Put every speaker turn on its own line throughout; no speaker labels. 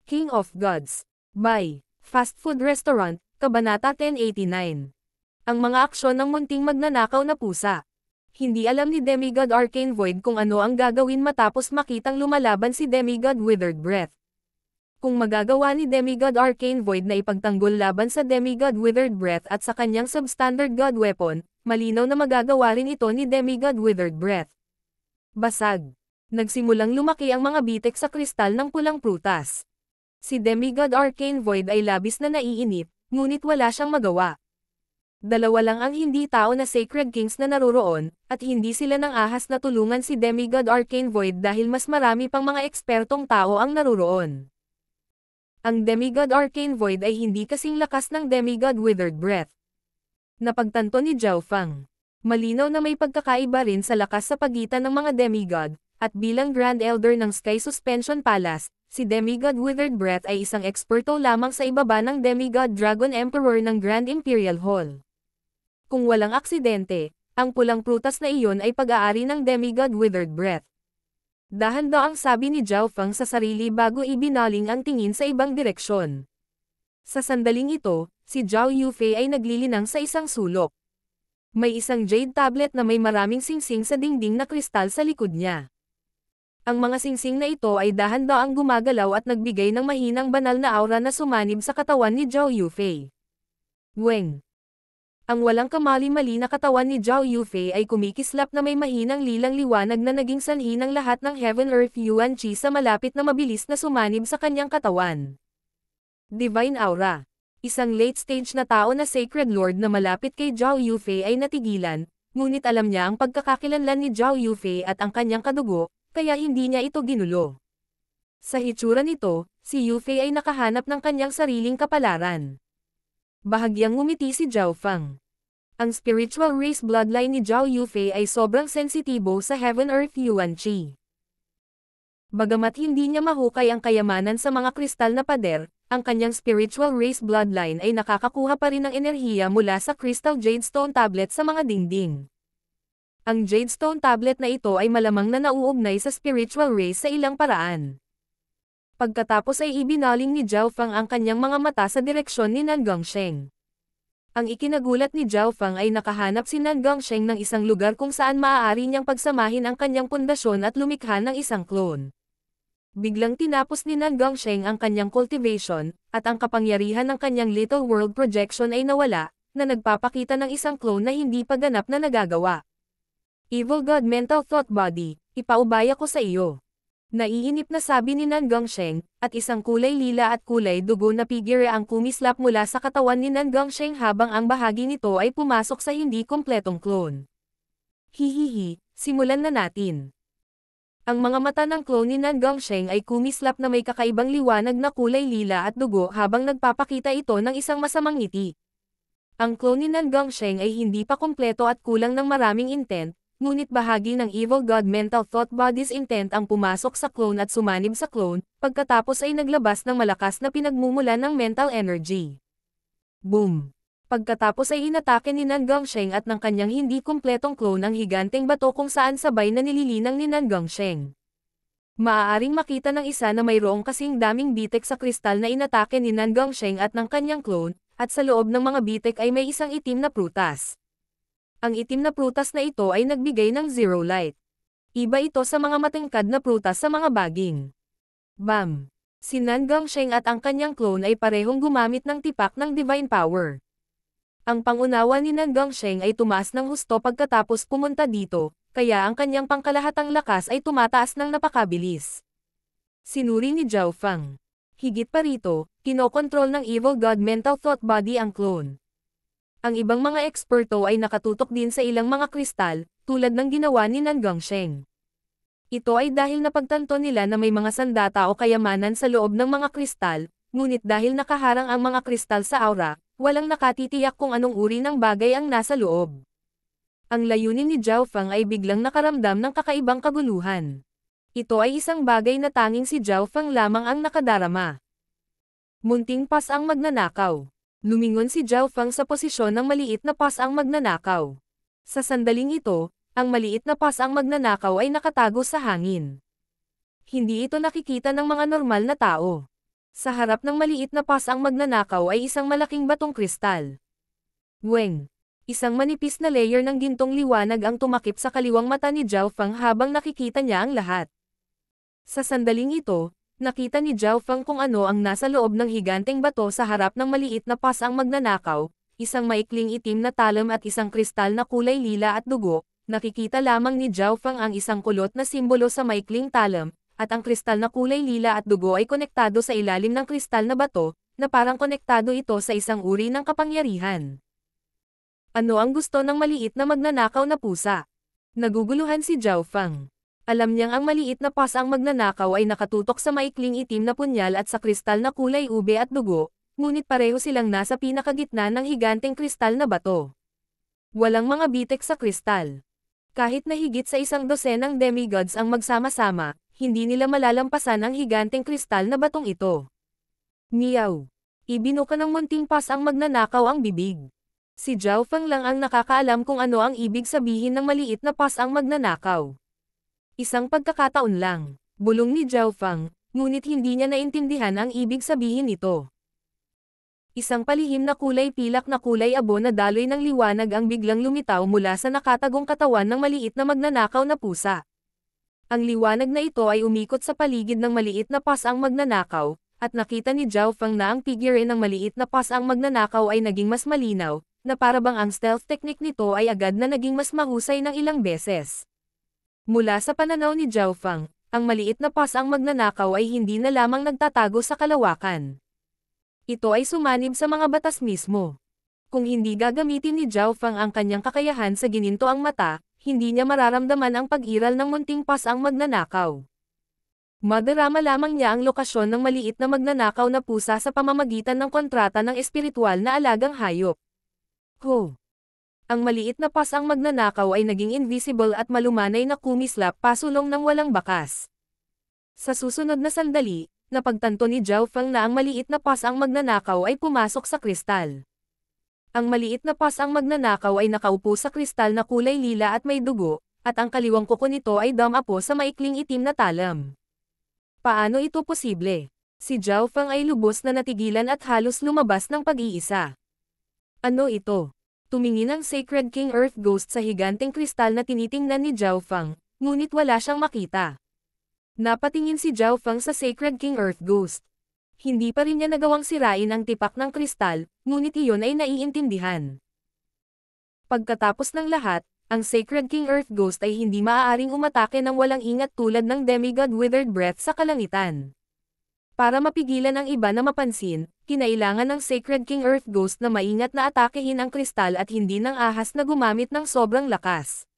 King of Gods. By Fast Food Restaurant, Kabanata 1089. Ang mga aksyon ng munting magnanakaw na pusa. Hindi alam ni Demigod Arcane Void kung ano ang gagawin matapos makitang lumalaban si Demigod Withered Breath. Kung magagawa ni Demigod Arcane Void na ipagtanggol laban sa Demigod Withered Breath at sa kanyang substandard god weapon, malinaw na magagawa rin ito ni Demigod Withered Breath. Basag. Nagsimulang lumaki ang mga bitek sa kristal ng pulang prutas. Si Demigod Arcane Void ay labis na naiinip, ngunit wala siyang magawa. Dalawa lang ang hindi tao na Sacred Kings na naroroon, at hindi sila nang ahas na tulungan si Demigod Arcane Void dahil mas marami pang mga ekspertong tao ang naroroon. Ang Demigod Arcane Void ay hindi kasing lakas ng Demigod Withered Breath. Napagtanto ni Zhao Fang. Malinaw na may pagkakaiba rin sa lakas sa pagitan ng mga demigod, at bilang Grand Elder ng Sky Suspension Palace, si Demigod Withered Breath ay isang eksperto lamang sa ibaba ng Demigod Dragon Emperor ng Grand Imperial Hall. Kung walang aksidente, ang pulang prutas na iyon ay pag-aari ng Demigod Withered Breath. Dahan-daang sabi ni Zhao Fang sa sarili bago ibinaling ang tingin sa ibang direksyon. Sa sandaling ito, si Zhao Yufei ay naglilinang sa isang sulok. May isang jade tablet na may maraming singsing sa dingding na kristal sa likod niya. Ang mga singsing na ito ay dahan-daang gumagalaw at nagbigay ng mahinang banal na aura na sumanib sa katawan ni Zhao Yufei. Weng. Ang walang kamali-mali na katawan ni Zhao Yufei ay kumikislap na may mahinang lilang liwanag na naging sanhi ng lahat ng Heaven Earth Yuan Chi sa malapit na mabilis na sumanib sa kanyang katawan. Divine Aura. Isang late-stage na tao na Sacred Lord na malapit kay Zhao Yufei ay natigilan, ngunit alam niya ang pagkakakilanlan ni Zhao Yufei at ang kanyang kadugo, kaya hindi niya ito ginulo. Sa hitsura nito, si Yufei ay nakahanap ng kanyang sariling kapalaran. Bahagyang ngumiti si Zhao Fang. Ang spiritual race bloodline ni Zhao Yufei ay sobrang sensitibo sa Heaven Earth Yuan Chi. Bagamat hindi niya mahukay ang kayamanan sa mga kristal na pader, ang kanyang spiritual race bloodline ay nakakakuha pa rin ng enerhiya mula sa Crystal Jade Stone Tablet sa mga dingding. Ang Jade Stone Tablet na ito ay malamang na nauugnay sa spiritual race sa ilang paraan. Pagkatapos ay ibinaling ni Zhao Fang ang kanyang mga mata sa direksyon ni Nan Gongsheng. Ang ikinagulat ni Zhao Fang ay nakahanap si Nan Gongsheng ng isang lugar kung saan maaari niyang pagsamahin ang kanyang pundasyon at lumikha ng isang clone. Biglang tinapos ni Nan Gongsheng ang kanyang cultivation, at ang kapangyarihan ng kanyang Little World Projection ay nawala, na nagpapakita ng isang clone na hindi pa ganap na nagagawa. Evil God Mental Thought Body, ipaubaya ko sa iyo. Naiinip na sabi ni Nan Gongsheng, at isang kulay lila at kulay dugo na figure ang kumislap mula sa katawan ni Nan Gongsheng habang ang bahagi nito ay pumasok sa hindi kumpletong clone. Hihihi, simulan na natin. Ang mga mata ng clone ni Nan Gongsheng ay kumislap na may kakaibang liwanag na kulay lila at dugo habang nagpapakita ito ng isang masamang ngiti. Ang clone ni Nan Gongsheng ay hindi pa kumpleto at kulang ng maraming intent, ngunit bahagi ng Evil God Mental Thought Body's intent ang pumasok sa clone at sumanib sa clone, pagkatapos ay naglabas ng malakas na pinagmumulan ng mental energy. Boom! Pagkatapos ay inatake ni Nan Gongsheng at ng kanyang hindi kumpletong clone ang higanteng bato kung saan sabay na nililinang ni Nan Gongsheng. Maaaring makita ng isa na mayroong kasing daming bitek sa kristal na inatake ni Nan Gongsheng at ng kanyang clone, at sa loob ng mga bitek ay may isang itim na prutas. Ang itim na prutas na ito ay nagbigay ng zero light. Iba ito sa mga matingkad na prutas sa mga baging. Bam! Si Nan Gongsheng at ang kanyang clone ay parehong gumamit ng tipak ng divine power. Ang pangunawa ni Nan Gongsheng ay tumaas ng husto pagkatapos pumunta dito, kaya ang kanyang pangkalahatang lakas ay tumataas ng napakabilis. Sinuri ni Zhao Fang. Higit pa rito, kinokontrol ng Evil God Mental Thought Body ang clone. Ang ibang mga eksperto ay nakatutok din sa ilang mga kristal, tulad ng ginawa ni Nan Gongsheng. Ito ay dahil napagtanto nila na may mga sandata o kayamanan sa loob ng mga kristal, ngunit dahil nakaharang ang mga kristal sa aura, walang nakatitiyak kung anong uri ng bagay ang nasa loob. Ang layunin ni Zhao Fang ay biglang nakaramdam ng kakaibang kaguluhan. Ito ay isang bagay na tanging si Zhao Fang lamang ang nakadarama. Munting pas ang magnanakaw. Lumingon si Zhao Fang sa posisyon ng maliit na pas ang magnanakaw. Sa sandaling ito, ang maliit na pas ang magnanakaw ay nakatago sa hangin. Hindi ito nakikita ng mga normal na tao. Sa harap ng maliit na pas ang magnanakaw ay isang malaking batong kristal. Weng. Isang manipis na layer ng gintong liwanag ang tumakip sa kaliwang mata ni Zhao Feng habang nakikita niya ang lahat. Sa sandaling ito, nakita ni Zhao Feng kung ano ang nasa loob ng higanteng bato sa harap ng maliit na pas ang magnanakaw, isang maikling itim na talam at isang kristal na kulay lila at dugo. Nakikita lamang ni Zhao Feng ang isang kulot na simbolo sa maikling talam, at ang kristal na kulay lila at dugo ay konektado sa ilalim ng kristal na bato, na parang konektado ito sa isang uri ng kapangyarihan. Ano ang gusto ng maliit na magnanakaw na pusa? Naguguluhan si Zhao Feng. Alam niyang ang maliit na pas ang magnanakaw ay nakatutok sa maikling itim na punyal at sa kristal na kulay ube at dugo, ngunit pareho silang nasa pinakagitna ng higanteng kristal na bato. Walang mga bitek sa kristal. Kahit na higit sa 100 demigods ang magsama-sama, hindi nila malalampasan ang higanteng kristal na batong ito. Meow. Ibinuka ng munting pas ang magnanakaw ang bibig. Si Zhao Feng lang ang nakakaalam kung ano ang ibig sabihin ng maliit na pas ang magnanakaw. Isang pagkakataon lang, bulong ni Zhao Feng, ngunit hindi niya naintindihan ang ibig sabihin nito. Isang palihim na kulay pilak na kulay abo na daloy ng liwanag ang biglang lumitaw mula sa nakatagong katawan ng maliit na magnanakaw na pusa. Ang liwanag na ito ay umikot sa paligid ng maliit na pas ang magnanakaw, at nakita ni Zhao Feng na ang figure ng maliit na pas ang magnanakaw ay naging mas malinaw, na parabang ang stealth technique nito ay agad na naging mas mahusay ng ilang beses. Mula sa pananaw ni Zhao Feng, ang maliit na pas ang magnanakaw ay hindi na lamang nagtatago sa kalawakan. Ito ay sumanib sa mga batas mismo. Kung hindi gagamitin ni Zhao Feng ang kanyang kakayahan sa gininto ang mata, hindi niya mararamdaman ang pag-iral ng munting pas ang magnanakaw. Madarama lamang niya ang lokasyon ng maliit na magnanakaw na pusa sa pamamagitan ng kontrata ng espiritual na alagang hayop. Ho! Ang maliit na pas ang magnanakaw ay naging invisible at malumanay na kumislap pasulong ng walang bakas. Sa susunod na sandali, napagtanto ni Zhao Feng na ang maliit na pas ang magnanakaw ay pumasok sa kristal. Ang maliit na pas ang magnanakaw ay nakaupo sa kristal na kulay lila at may dugo, at ang kaliwang kuko nito ay damapo sa maikling itim na talam. Paano ito posible? Si Zhao Feng ay lubos na natigilan at halos lumabas ng pag-iisa. Ano ito? Tumingin ang Sacred King Earth Ghost sa higanteng kristal na tinitingnan ni Zhao Feng, ngunit wala siyang makita. Napatingin si Zhao Feng sa Sacred King Earth Ghost. Hindi pa rin niya nagawang sirain ang tipak ng kristal, ngunit iyon ay naiintindihan. Pagkatapos ng lahat, ang Sacred King Earth Ghost ay hindi maaaring umatake ng walang ingat tulad ng Demigod Withered Breath sa kalangitan. Para mapigilan ang iba na mapansin, kinailangan ng Sacred King Earth Ghost na maingat na atakehin ang kristal at hindi ng ahas na gumamit ng sobrang lakas.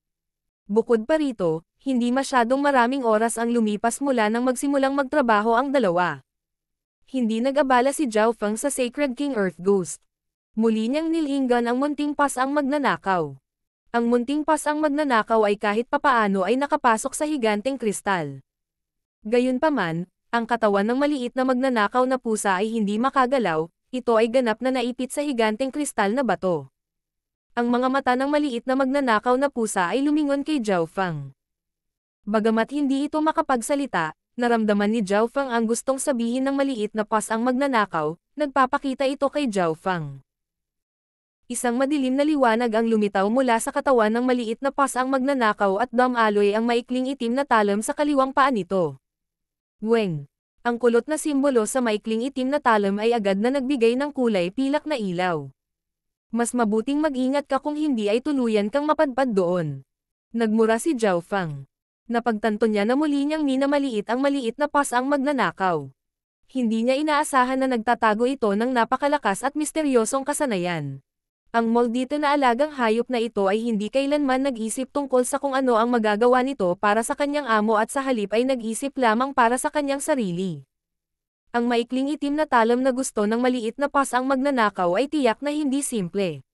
Bukod pa rito, hindi masyadong maraming oras ang lumipas mula nang magsimulang magtrabaho ang dalawa. Hindi nag-abala si Zhao Feng sa Sacred King Earth Ghost. Muli niyang nilinggan ang munting pas ang magnanakaw. Ang munting pas ang magnanakaw ay kahit papaano ay nakapasok sa higanteng kristal. Gayunpaman, ang katawan ng maliit na magnanakaw na pusa ay hindi makagalaw, ito ay ganap na naipit sa higanteng kristal na bato. Ang mga mata ng maliit na magnanakaw na pusa ay lumingon kay Zhao Feng. Bagamat hindi ito makapagsalita, naramdaman ni Zhao Feng ang gustong sabihin ng maliit na pas ang magnanakaw, nagpapakita ito kay Zhao Feng. Isang madilim na liwanag ang lumitaw mula sa katawan ng maliit na pas ang magnanakaw at dumaloy ang maikling itim na talam sa kaliwang paa nito. Weng. Ang kulot na simbolo sa maikling itim na talam ay agad na nagbigay ng kulay pilak na ilaw. Mas mabuting mag-ingat ka kung hindi ay tuluyan kang mapadpad doon. Nagmura si Zhao Feng. Napagtanto niya na muli niyang minamaliit ang maliit na pas ang magnanakaw. Hindi niya inaasahan na nagtatago ito ng napakalakas at misteryosong kasanayan. Ang maldito na alagang hayop na ito ay hindi kailanman nag-isip tungkol sa kung ano ang magagawa nito para sa kanyang amo at sa halip ay nag-isip lamang para sa kanyang sarili. Ang maikling itim na talam na gusto ng maliit na pas ang magnanakaw ay tiyak na hindi simple.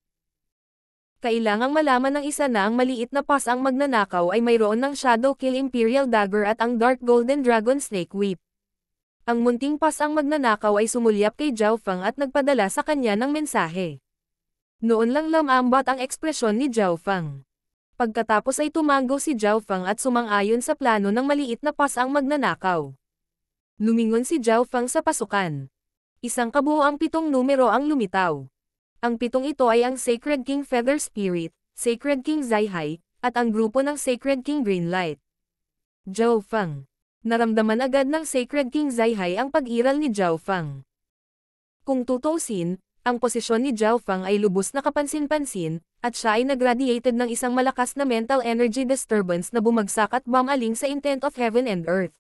Kailangang malaman ng isa na ang maliit na pas ang magnanakaw ay mayroon ng Shadow Kill Imperial Dagger at ang Dark Golden Dragon Snake Whip. Ang munting pas ang magnanakaw ay sumulyap kay Zhao Feng at nagpadala sa kanya ng mensahe. Noon lang lamambat ang ekspresyon ni Zhao Feng. Pagkatapos ay tumango si Zhao Feng at sumang-ayon sa plano ng maliit na pas ang magnanakaw. Lumingon si Zhao Feng sa pasukan. Isang kabuoang 7 numero ang lumitaw. Ang 7 ito ay ang Sacred King Feather Spirit, Sacred King Zaihai, at ang grupo ng Sacred King Greenlight. Zhao Feng. Naramdaman agad ng Sacred King Zaihai ang pag-iral ni Zhao Feng. Kung tutuusin, ang posisyon ni Zhao Feng ay lubos na kapansin-pansin, at siya ay nagradiated ng isang malakas na mental energy disturbance na bumagsak at bumaling sa intent of heaven and earth.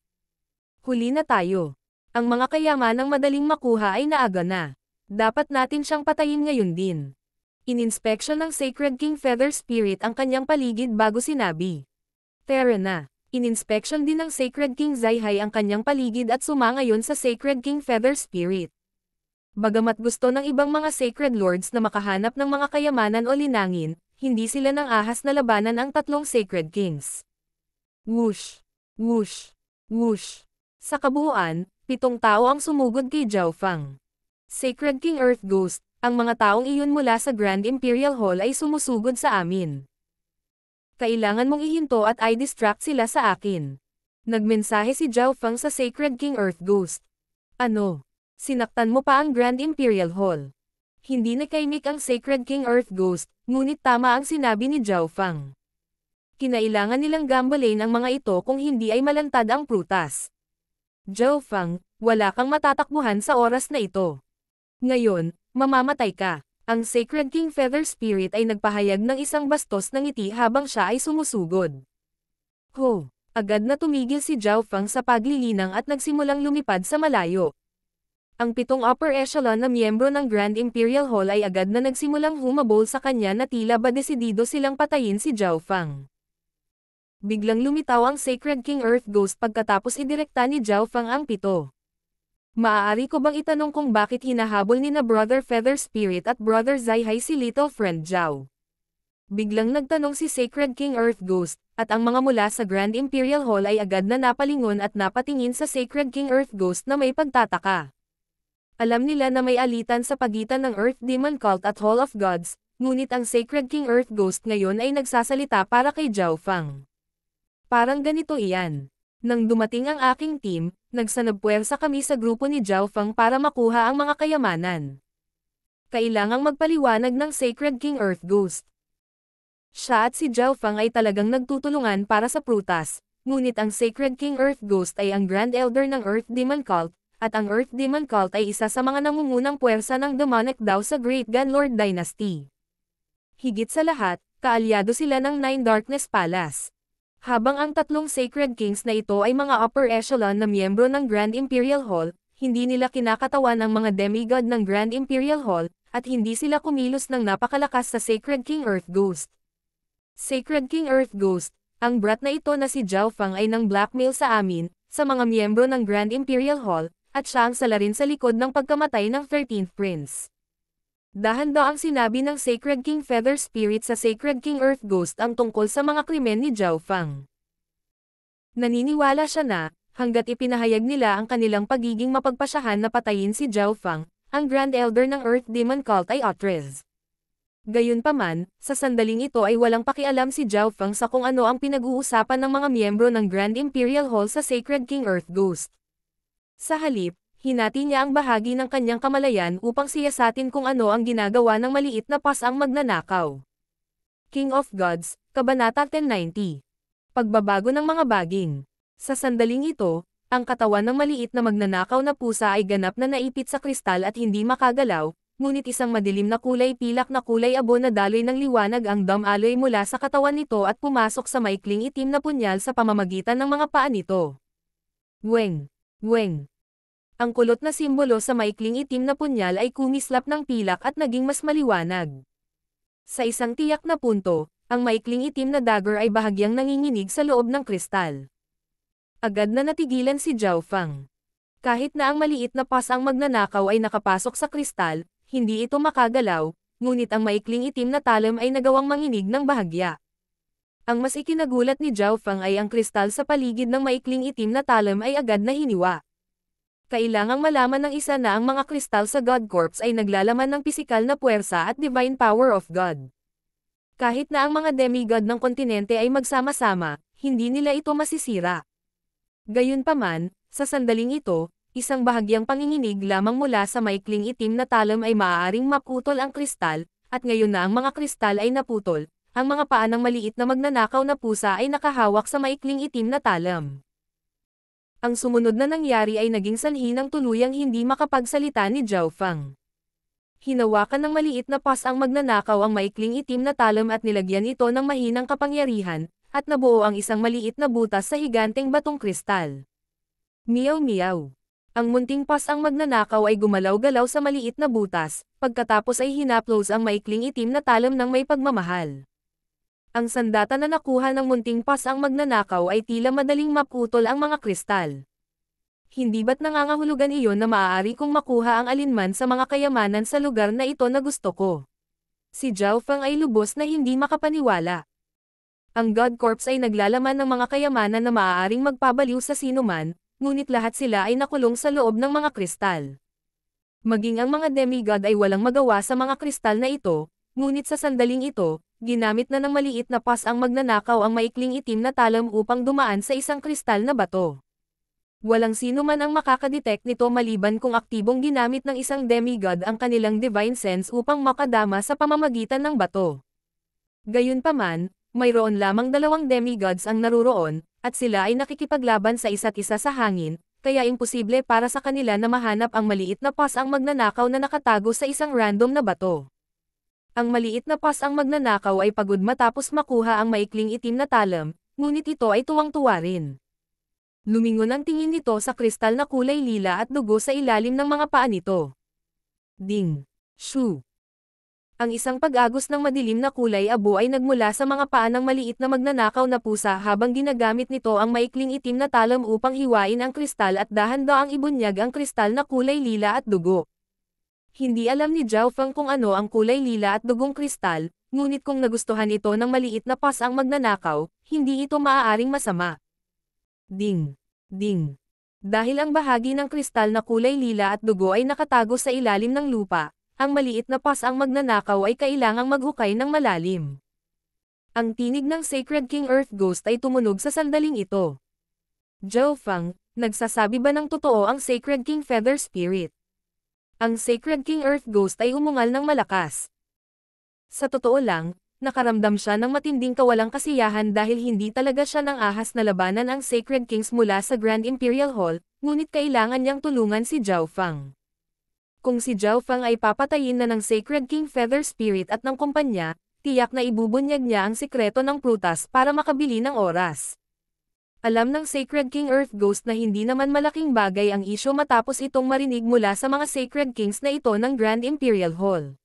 Huli na tayo. Ang mga kayamanang madaling makuha ay naaga na. Dapat natin siyang patayin ngayon din. Ininspeksyon ng Sacred King Feather Spirit ang kanyang paligid bago sinabi. Tara na. Ininspeksyon din ng Sacred King Zaihai ang kanyang paligid at sumangayon sa Sacred King Feather Spirit. Bagamat gusto ng ibang mga Sacred Lords na makahanap ng mga kayamanan o linangin, hindi sila nang ahas na labanan ang 3 Sacred Kings. Whoosh! Whoosh! Whoosh! Sa kabuuan, 7 tao ang sumugod kay Zhao Feng. Sacred King Earth Ghost, ang mga taong iyon mula sa Grand Imperial Hall ay sumusugod sa amin. Kailangan mong ihinto at i-distract sila sa akin. Nagmensahe si Zhao Feng sa Sacred King Earth Ghost. Ano? Sinaktan mo pa ang Grand Imperial Hall. Hindi nakaimik ang Sacred King Earth Ghost, ngunit tama ang sinabi ni Zhao Feng. Kinailangan nilang gambalain ang mga ito kung hindi ay malantad ang prutas. Zhao Feng, wala kang matatakbuhan sa oras na ito. Ngayon, mamamatay ka. Ang Sacred King Feather Spirit ay nagpahayag ng isang bastos ng ngiti habang siya ay sumusugod. Ho! Agad na tumigil si Zhao Feng sa paglilinang at nagsimulang lumipad sa malayo. Ang 7 upper echelon na miyembro ng Grand Imperial Hall ay agad na nagsimulang humabol sa kanya na tila ba desidido silang patayin si Zhao Feng. Biglang lumitaw ang Sacred King Earth Ghost pagkatapos idirekta ni Zhao Feng ang 7. Maaari ko bang itanong kung bakit hinahabol ni na Brother Feather Spirit at Brother Zaihai si Little Friend Zhao? Biglang nagtanong si Sacred King Earth Ghost, at ang mga mula sa Grand Imperial Hall ay agad na napalingon at napatingin sa Sacred King Earth Ghost na may pagtataka. Alam nila na may alitan sa pagitan ng Earth Demon Cult at Hall of Gods, ngunit ang Sacred King Earth Ghost ngayon ay nagsasalita para kay Zhao Feng. Parang ganito iyan. Nang dumating ang aking team, nagsanabpuwersa kami sa grupo ni Zhao Feng para makuha ang mga kayamanan. Kailangang magpaliwanag ng Sacred King Earth Ghost. Siya at si Zhao Feng ay talagang nagtutulungan para sa prutas, ngunit ang Sacred King Earth Ghost ay ang Grand Elder ng Earth Demon Cult, at ang Earth Demon Cult ay isa sa mga nangungunang puwersa ng demonic Dao sa Great Gunlord Dynasty. Higit sa lahat, kaalyado sila ng Nine Darkness Palace. Habang ang 3 Sacred Kings na ito ay mga upper echelon na miyembro ng Grand Imperial Hall, hindi nila kinakatawan ang mga demigod ng Grand Imperial Hall, at hindi sila kumilos ng napakalakas sa Sacred King Earth Ghost. Sacred King Earth Ghost, ang brat na ito na si Zhao Feng ay nang blackmail sa amin, sa mga miyembro ng Grand Imperial Hall, at siya ang salarin sa likod ng pagkamatay ng 13th Prince. Dahan-daang sinabi ng Sacred King Feather Spirit sa Sacred King Earth Ghost ang tungkol sa mga krimen ni Zhao Feng. Naniniwala siya na, hanggat ipinahayag nila ang kanilang pagiging mapagpasyahan na patayin si Zhao Feng, ang Grand Elder ng Earth Demon Cult ay Otrez. Gayunpaman, sa sandaling ito ay walang pakialam si Zhao Feng sa kung ano ang pinag-uusapan ng mga miyembro ng Grand Imperial Hall sa Sacred King Earth Ghost. Sa halip, hinati niya ang bahagi ng kanyang kamalayan upang siyasatin kung ano ang ginagawa ng maliit na pasang magnanakaw. King of Gods, Kabanata 1090. Pagbabago ng mga baging. Sa sandaling ito, ang katawan ng maliit na magnanakaw na pusa ay ganap na naipit sa kristal at hindi makagalaw, ngunit isang madilim na kulay pilak na kulay abo na daloy ng liwanag ang damaloy mula sa katawan nito at pumasok sa maikling itim na punyal sa pamamagitan ng mga paa nito. Weng! Weng! Ang kulot na simbolo sa maikling itim na punyal ay kumislap ng pilak at naging mas maliwanag. Sa isang tiyak na punto, ang maikling itim na dagger ay bahagyang nanginginig sa loob ng kristal. Agad na natigilan si Zhao Feng. Kahit na ang maliit na pasang magnanakaw ay nakapasok sa kristal, hindi ito makagalaw, ngunit ang maikling itim na talam ay nagawang manginig ng bahagya. Ang mas ikinagulat ni Zhao Feng ay ang kristal sa paligid ng maikling itim na talam ay agad na hiniwa. Kailangang malaman ng isa na ang mga kristal sa God Corpse ay naglalaman ng pisikal na puwersa at divine power of God. Kahit na ang mga demigod ng kontinente ay magsama-sama, hindi nila ito masisira. Gayunpaman, sa sandaling ito, Isang bahagyang panginginig lamang mula sa maikling itim na talam ay maaaring maputol ang kristal, at ngayon na ang mga kristal ay naputol, ang mga paa ng maliit na magnanakaw na pusa ay nakahawak sa maikling itim na talam. Ang sumunod na nangyari ay naging sanhi ng tuluyang hindi makapagsalita ni Zhao Feng. Hinawakan ng maliit na pas ang magnanakaw ang maikling itim na talam at nilagyan ito ng mahinang kapangyarihan, at nabuo ang isang maliit na butas sa higanteng batong kristal. Meow meow. Ang munting pas ang magnanakaw ay gumalaw-galaw sa maliit na butas, pagkatapos ay hinaplos ang maikling itim na talam ng may pagmamahal. Ang sandata na nakuha ng munting pas ang magnanakaw ay tila madaling maputol ang mga kristal. Hindi ba't nangangahulugan iyon na maaari kong makuha ang alinman sa mga kayamanan sa lugar na ito na gusto ko? Si Zhao Feng ay lubos na hindi makapaniwala. Ang God Corps ay naglalaman ng mga kayamanan na maaaring magpabaliw sa sinuman, ngunit lahat sila ay nakulong sa loob ng mga kristal. Maging ang mga demigod ay walang magawa sa mga kristal na ito, ngunit sa sandaling ito, ginamit na ng maliit na pas ang magnanakaw ang maikling itim na talam upang dumaan sa isang kristal na bato. Walang sino man ang makakadetect nito maliban kung aktibong ginamit ng isang demigod ang kanilang divine sense upang makadama sa pamamagitan ng bato. Gayunpaman, mayroon lamang 2 demigods ang naruroon, at sila ay nakikipaglaban sa isa't isa sa hangin, kaya imposible para sa kanila na mahanap ang maliit na pas ang magnanakaw na nakatago sa isang random na bato. Ang maliit na pas ang magnanakaw ay pagod matapos makuha ang maikling itim na talam, ngunit ito ay tuwang-tuwa rin. Lumingon ang tingin nito sa kristal na kulay lila at dugo sa ilalim ng mga paa nito. Ding! Shoo! Ang isang pag-agos ng madilim na kulay abo ay nagmula sa mga paa ng maliit na magnanakaw na pusa habang ginagamit nito ang maikling itim na talam upang hiwain ang kristal at dahan-daang ibunyag ang kristal na kulay lila at dugo. Hindi alam ni Zhao Feng kung ano ang kulay lila at dugong kristal, ngunit kung nagustuhan ito ng maliit na pas ang magnanakaw, hindi ito maaaring masama. Ding! Ding! Dahil ang bahagi ng kristal na kulay lila at dugo ay nakatago sa ilalim ng lupa, ang maliit na pas ang magnanakaw ay kailangang maghukay ng malalim. Ang tinig ng Sacred King Earth Ghost ay tumunog sa sandaling ito. Zhao Feng, nagsasabi ba ng totoo ang Sacred King Feather Spirit? Ang Sacred King Earth Ghost ay umungal ng malakas. Sa totoo lang, nakaramdam siya ng matinding kawalang kasiyahan dahil hindi talaga siya nang ahas na labanan ang Sacred Kings mula sa Grand Imperial Hall, ngunit kailangan niyang tulungan si Zhao Feng. Kung si Zhao Feng ay papatayin na ng Sacred King Feather Spirit at ng kumpanya, tiyak na ibubunyag niya ang sikreto ng prutas para makabili ng oras. Alam ng Sacred King Earth Ghost na hindi naman malaking bagay ang isyo matapos itong marinig mula sa mga Sacred Kings na ito ng Grand Imperial Hall.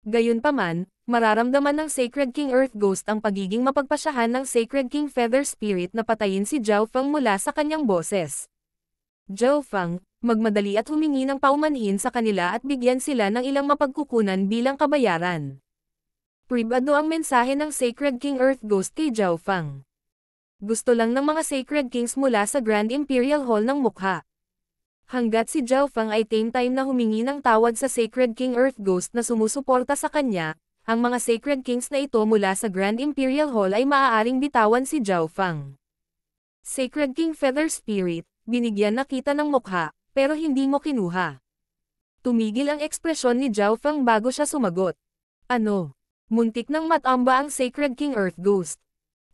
Gayunpaman, mararamdaman ng Sacred King Earth Ghost ang pagiging mapagpasyahan ng Sacred King Feather Spirit na patayin si Zhao Feng mula sa kanyang boses. Zhao Feng, magmadali at humingi ng paumanhin sa kanila at bigyan sila ng ilang mapagkukunan bilang kabayaran. Pribado ang mensahe ng Sacred King Earth Ghost kay Zhao Feng. Gusto lang ng mga Sacred Kings mula sa Grand Imperial Hall ng mukha. Hanggat si Zhao Feng ay time na humingi ng tawad sa Sacred King Earth Ghost na sumusuporta sa kanya, ang mga Sacred Kings na ito mula sa Grand Imperial Hall ay maaaring bitawan si Zhao Feng. Sacred King Feather Spirit, binigyan na kita ng mukha, pero hindi mo kinuha. Tumigil ang ekspresyon ni Zhao Feng bago siya sumagot. Ano? Muntik nang matamba ang Sacred King Earth Ghost.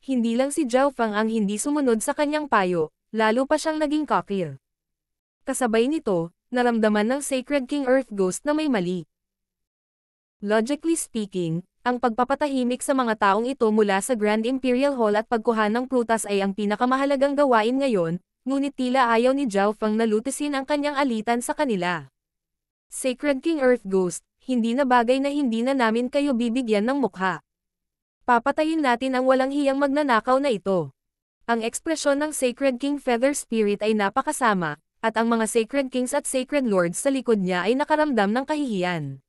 Hindi lang si Zhao Feng ang hindi sumunod sa kanyang payo, lalo pa siyang naging kakir. Kasabay nito, naramdaman ng Sacred King Earth Ghost na may mali. Logically speaking, ang pagpapatahimik sa mga taong ito mula sa Grand Imperial Hall at pagkuha ng prutas ay ang pinakamahalagang gawain ngayon, ngunit tila ayaw ni Zhao Feng na lutisin ang kanyang alitan sa kanila. Sacred King Earth Ghost, hindi na bagay na hindi na namin kayo bibigyan ng mukha. Papatayin natin ang walang hiyang magnanakaw na ito. Ang ekspresyon ng Sacred King Feather Spirit ay napakasama, at ang mga Sacred Kings at Sacred Lords sa likod niya ay nakaramdam ng kahihiyan.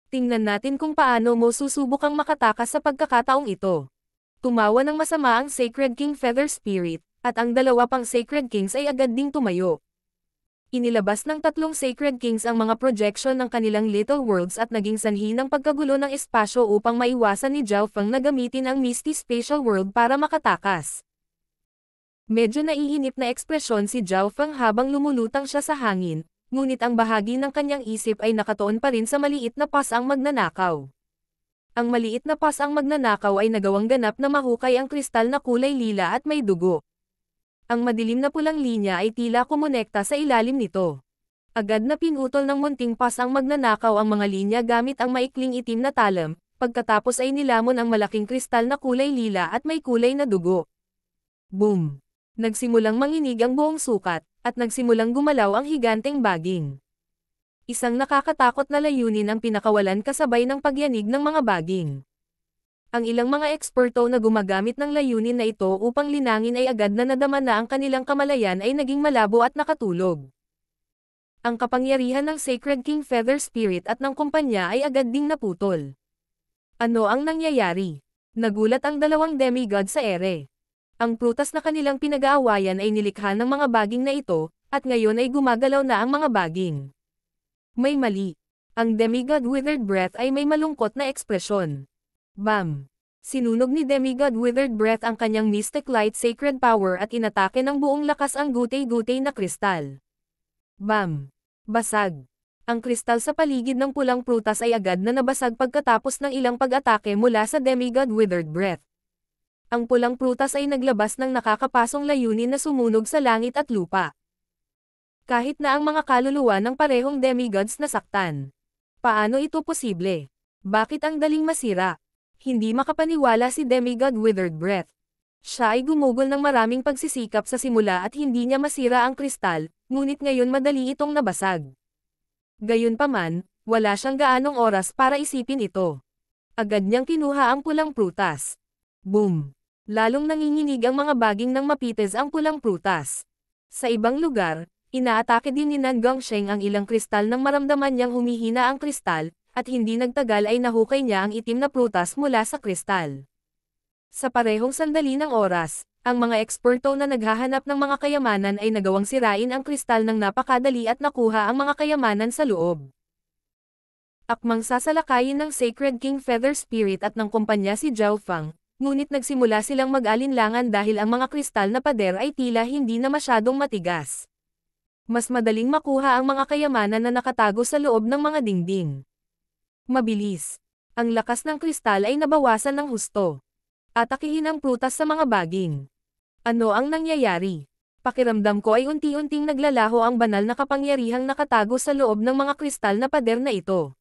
Tingnan natin kung paano mo susubukang makatakas sa pagkakataong ito. Tumawa ng masama ang Sacred King Feather Spirit, at ang 2 pang Sacred Kings ay agad ding tumayo. Inilabas ng 3 Sacred Kings ang mga projection ng kanilang Little Worlds at naging sanhi ng pagkagulo ng espasyo upang maiwasan ni Zhao Feng na gamitin ang Misty Spatial World para makatakas. Medyo naiinip na ekspresyon si Zhao Feng habang lumulutang siya sa hangin, ngunit ang bahagi ng kanyang isip ay nakatuon pa rin sa maliit na pasang magnanakaw. Ang maliit na pasang magnanakaw ay nagawang ganap na mahukay ang kristal na kulay lila at may dugo. Ang madilim na pulang linya ay tila kumonekta sa ilalim nito. Agad na pinutol ng munting pasang magnanakaw ang mga linya gamit ang maikling itim na talam, pagkatapos ay nilamon ang malaking kristal na kulay lila at may kulay na dugo. Boom! Nagsimulang manginig ang buong sukat, at nagsimulang gumalaw ang higanteng baging. Isang nakakatakot na layunin ang pinakawalan kasabay ng pagyanig ng mga baging. Ang ilang mga eksperto na gumagamit ng layunin na ito upang linangin ay agad na nadama na ang kanilang kamalayan ay naging malabo at nakatulog. Ang kapangyarihan ng Sacred King Feather Spirit at ng kumpanya ay agad ding naputol. Ano ang nangyayari? Nagulat ang dalawang demigod sa ere. Ang prutas na kanilang pinag-aawayan ay nilikha ng mga baging na ito, at ngayon ay gumagalaw na ang mga baging. May mali. Ang demigod Withered Breath ay may malungkot na ekspresyon. Bam! Sinunog ni demigod Withered Breath ang kanyang Mystic Light Sacred Power at inatake ng buong lakas ang gutay-gutay na kristal. Bam! Basag! Ang kristal sa paligid ng pulang prutas ay agad na nabasag pagkatapos ng ilang pag-atake mula sa demigod Withered Breath. Ang pulang prutas ay naglabas ng nakakapasong layunin na sumunog sa langit at lupa. Kahit na ang mga kaluluwa ng parehong demigods nasaktan. Paano ito posible? Bakit ang daling masira? Hindi makapaniwala si demigod Withered Breath. Siya ay gumugol ng maraming pagsisikap sa simula at hindi niya masira ang kristal, ngunit ngayon madali itong nabasag. Gayunpaman, wala siyang gaanong oras para isipin ito. Agad niyang kinuha ang pulang prutas. Boom! Lalong nanginginig ang mga baging nang mapites ang pulang prutas. Sa ibang lugar, inaatake din ni Nan Gongsheng ang ilang kristal nang maramdaman niyang humihina ang kristal, at hindi nagtagal ay nahukay niya ang itim na prutas mula sa kristal. Sa parehong sandali ng oras, ang mga eksperto na naghahanap ng mga kayamanan ay nagawang sirain ang kristal ng napakadali at nakuha ang mga kayamanan sa loob. Akmang sasalakayin ng Sacred King Feather Spirit at ng kumpanya si Zhao Feng, ngunit nagsimula silang mag-alinlangan dahil ang mga kristal na pader ay tila hindi na masyadong matigas. Mas madaling makuha ang mga kayamanan na nakatago sa loob ng mga dingding. Mabilis. Ang lakas ng kristal ay nabawasan ng husto. Atakihin ang prutas sa mga baging. Ano ang nangyayari? Pakiramdam ko ay unti-unting naglalaho ang banal na kapangyarihang nakatago sa loob ng mga kristal na pader na ito.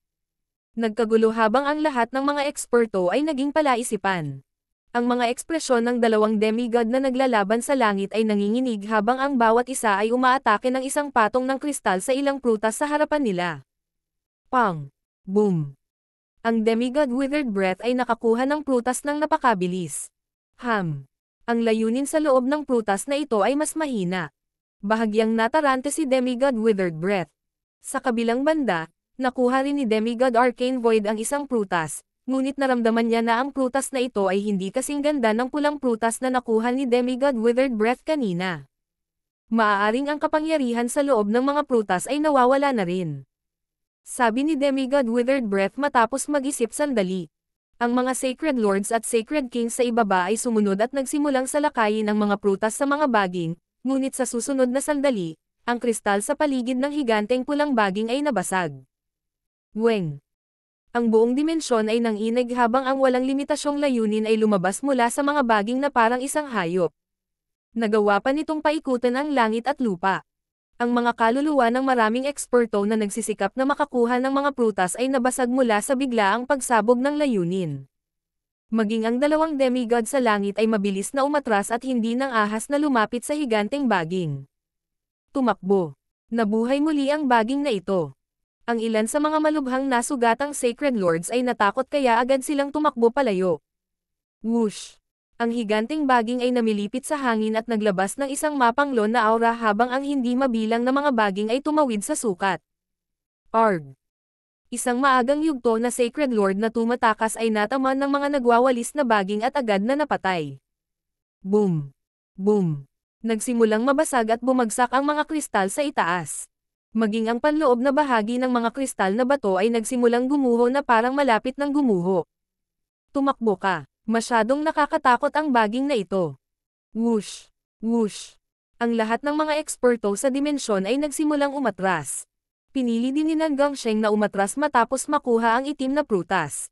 Nagkagulo habang ang lahat ng mga eksperto ay naging palaisipan. Ang mga ekspresyon ng dalawang demigod na naglalaban sa langit ay nanginginig habang ang bawat isa ay umaatake ng isang patong ng kristal sa ilang prutas sa harapan nila. Pang! Boom! Ang demigod Withered Breath ay nakakuha ng prutas ng napakabilis. Ang layunin sa loob ng prutas na ito ay mas mahina. Bahagyang natarante si demigod Withered Breath. Sa kabilang banda, nakuha rin ni demigod Arcane Void ang isang prutas, ngunit naramdaman niya na ang prutas na ito ay hindi kasing ganda ng pulang prutas na nakuha ni demigod Withered Breath kanina. Maaaring ang kapangyarihan sa loob ng mga prutas ay nawawala na rin. Sabi ni demigod Withered Breath matapos mag-isip sandali. Ang mga Sacred Lords at Sacred Kings sa ibaba ay sumunod at nagsimulang salakayin ang mga prutas sa mga baging, ngunit sa susunod na sandali, ang kristal sa paligid ng higanteng pulang baging ay nabasag. Weng! Ang buong dimensyon ay nanginig habang ang walang limitasyong layunin ay lumabas mula sa mga baging na parang isang hayop. Nagawa pa nitong paikutan ang langit at lupa. Ang mga kaluluwa ng maraming eksperto na nagsisikap na makakuha ng mga prutas ay nabasag mula sa biglaang pagsabog ng layunin. Maging ang dalawang demigod sa langit ay mabilis na umatras at hindi nang ahas na lumapit sa higanteng baging. Tumakbo. Nabuhay muli ang baging na ito. Ang ilan sa mga malubhang nasugatang Sacred Lords ay natakot kaya agad silang tumakbo palayo. Whoosh! Ang higanteng baging ay namilipit sa hangin at naglabas ng isang mapanglon na aura habang ang hindi mabilang na mga baging ay tumawid sa sukat. Arg! Isang maagang yugto na Sacred Lord na tumatakas ay nataman ng mga nagwawalis na baging at agad na napatay. Boom! Boom! Nagsimulang mabasag at bumagsak ang mga kristal sa itaas. Maging ang panloob na bahagi ng mga kristal na bato ay nagsimulang gumuho na parang malapit ng gumuho. Tumakbo ka. Masyadong nakakatakot ang baging na ito. Whoosh! Whoosh! Ang lahat ng mga eksperto sa dimensyon ay nagsimulang umatras. Pinili din ni Nanggang Sheng na umatras matapos makuha ang itim na prutas.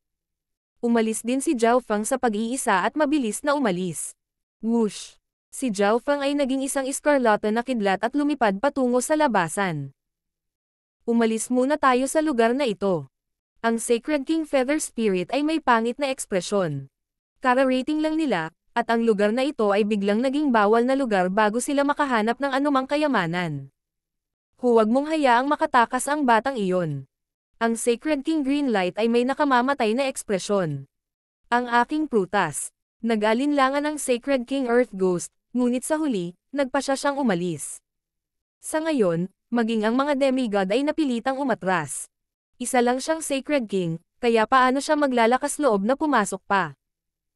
Umalis din si Zhao Feng sa pag-iisa at mabilis na umalis. Whoosh! Si Zhao Feng ay naging isang iskarlata na kidlat at lumipad patungo sa labasan. Umalis muna tayo sa lugar na ito. Ang Sacred King Feather Spirit ay may pangit na ekspresyon. Kara-rating lang nila, at ang lugar na ito ay biglang naging bawal na lugar bago sila makahanap ng anumang kayamanan. Huwag mong hayaang makatakas ang batang iyon. Ang Sacred King Greenlight ay may nakamamatay na ekspresyon. Ang aking prutas. Nag-alinlangan ang Sacred King Earth Ghost, ngunit sa huli, nagpa siya siyang umalis. Sa ngayon, maging ang mga demigod ay napilitang umatras. Isa lang siyang Sacred King, kaya paano siya maglalakas loob na pumasok pa?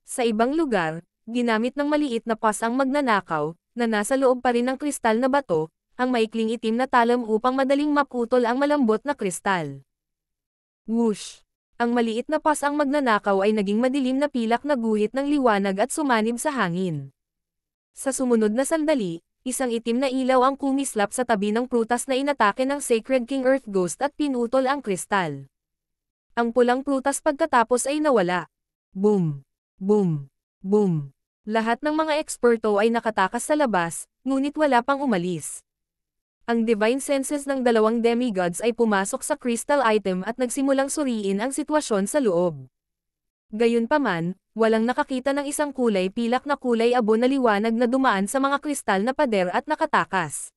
Sa ibang lugar, ginamit ng maliit na pas ang magnanakaw, na nasa loob pa rin ng kristal na bato, ang maikling itim na talam upang madaling maputol ang malambot na kristal. Whoosh! Ang maliit na pas ang magnanakaw ay naging madilim na pilak na guhit ng liwanag at sumanib sa hangin. Sa sumunod na sandali, isang itim na ilaw ang kumislap sa tabi ng prutas na inatake ng Sacred King Earth Ghost at pinutol ang kristal. Ang pulang prutas pagkatapos ay nawala. Boom! Boom! Boom! Lahat ng mga eksperto ay nakatakas sa labas, ngunit wala pang umalis. Ang divine senses ng dalawang demigods ay pumasok sa crystal item at nagsimulang suriin ang sitwasyon sa loob. Gayunpaman, walang nakakita ng isang kulay pilak na kulay abo na liwanag na dumaan sa mga kristal na pader at nakatakas.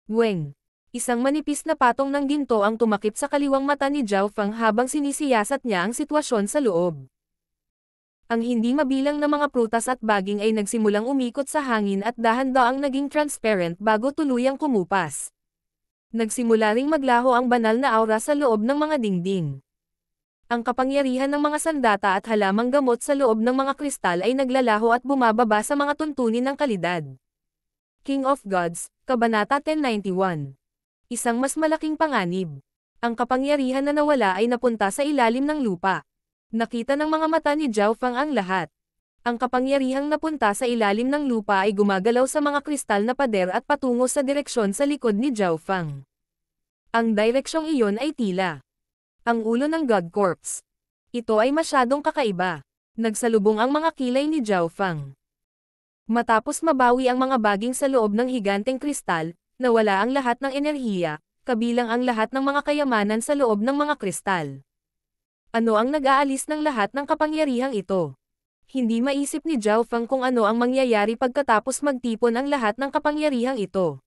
Weng! Isang manipis na patong ng ginto ang tumakip sa kaliwang mata ni Zhao Feng habang sinisiyasat niya ang sitwasyon sa loob. Ang hindi mabilang na mga prutas at baging ay nagsimulang umikot sa hangin at dahan-daang naging transparent bago tuluyang kumupas. Nagsimula ring maglaho ang banal na aura sa loob ng mga dingding. Ang kapangyarihan ng mga sandata at halamang gamot sa loob ng mga kristal ay naglalaho at bumababa sa mga tuntunin ng kalidad. King of Gods, Kabanata 1091. Isang mas malaking panganib. Ang kapangyarihan na nawala ay napunta sa ilalim ng lupa. Nakita ng mga mata ni Zhao Feng ang lahat. Ang kapangyarihang napunta sa ilalim ng lupa ay gumagalaw sa mga kristal na pader at patungo sa direksyon sa likod ni Zhao Feng. Ang direksyong iyon ay tila ang ulo ng God Corpse. Ito ay masyadong kakaiba. Nagsalubong ang mga kilay ni Zhao Feng. Matapos mabawi ang mga baging sa loob ng higanteng kristal, nawala ang lahat ng enerhiya, kabilang ang lahat ng mga kayamanan sa loob ng mga kristal. Ano ang nag-aalis ng lahat ng kapangyarihang ito? Hindi maisip ni Zhao Feng kung ano ang mangyayari pagkatapos magtipon ang lahat ng kapangyarihang ito.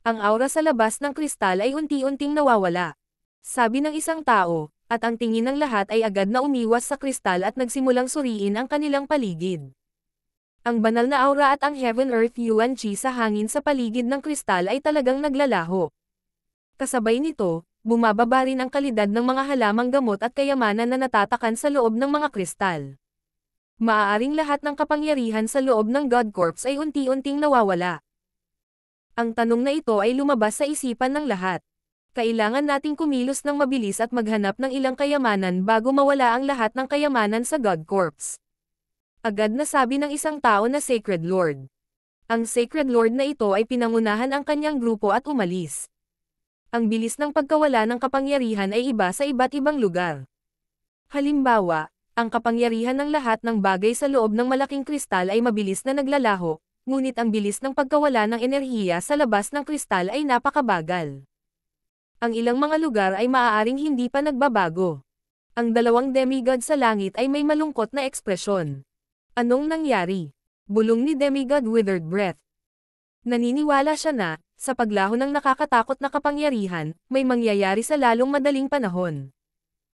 Ang aura sa labas ng kristal ay unti-unting nawawala. Sabi ng isang tao, at ang tingin ng lahat ay agad na umiwas sa kristal at nagsimulang suriin ang kanilang paligid. Ang banal na aura at ang Heaven Earth Yuan Qi sa hangin sa paligid ng kristal ay talagang naglalaho. Kasabay nito, bumababa rin ang kalidad ng mga halamang gamot at kayamanan na natatakan sa loob ng mga kristal. Maaaring lahat ng kapangyarihan sa loob ng God Corpse ay unti-unting nawawala. Ang tanong na ito ay lumabas sa isipan ng lahat. Kailangan nating kumilos ng mabilis at maghanap ng ilang kayamanan bago mawala ang lahat ng kayamanan sa God Corpse. Agad na sabi ng isang tao na Sacred Lord. Ang Sacred Lord na ito ay pinangunahan ang kanyang grupo at umalis. Ang bilis ng pagkawala ng kapangyarihan ay iba sa iba't ibang lugar. Halimbawa, ang kapangyarihan ng lahat ng bagay sa loob ng malaking kristal ay mabilis na naglalaho, ngunit ang bilis ng pagkawala ng enerhiya sa labas ng kristal ay napakabagal. Ang ilang mga lugar ay maaaring hindi pa nagbabago. Ang dalawang demigod sa langit ay may malungkot na ekspresyon. Anong nangyari? Bulong ni Demigod Withered Breath. Naniniwala siya na, sa paglaho ng nakakatakot na kapangyarihan, may mangyayari sa lalong madaling panahon.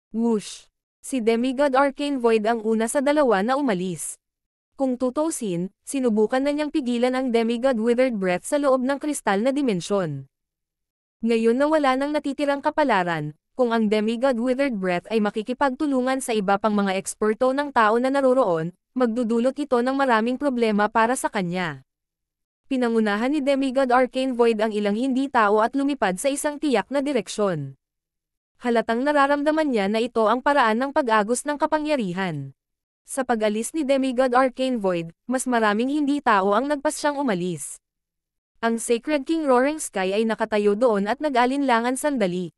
Whoosh! Si Demigod Arcane Void ang una sa dalawa na umalis. Kung tutuusin, sinubukan na niyang pigilan ang Demigod Withered Breath sa loob ng kristal na dimensyon. Ngayon na wala nang natitirang kapalaran, kung ang Demigod Withered Breath ay makikipagtulungan sa iba pang mga eksperto ng tao na naroroon, magdudulot ito ng maraming problema para sa kanya. Pinangunahan ni Demigod Arcane Void ang ilang hindi tao at lumipad sa isang tiyak na direksyon. Halatang nararamdaman niya na ito ang paraan ng pag-agos ng kapangyarihan. Sa pag-alis ni Demigod Arcane Void, mas maraming hindi tao ang nagpas siyang umalis. Ang Sacred King Roaring Sky ay nakatayo doon at nag-alinlangan sandali.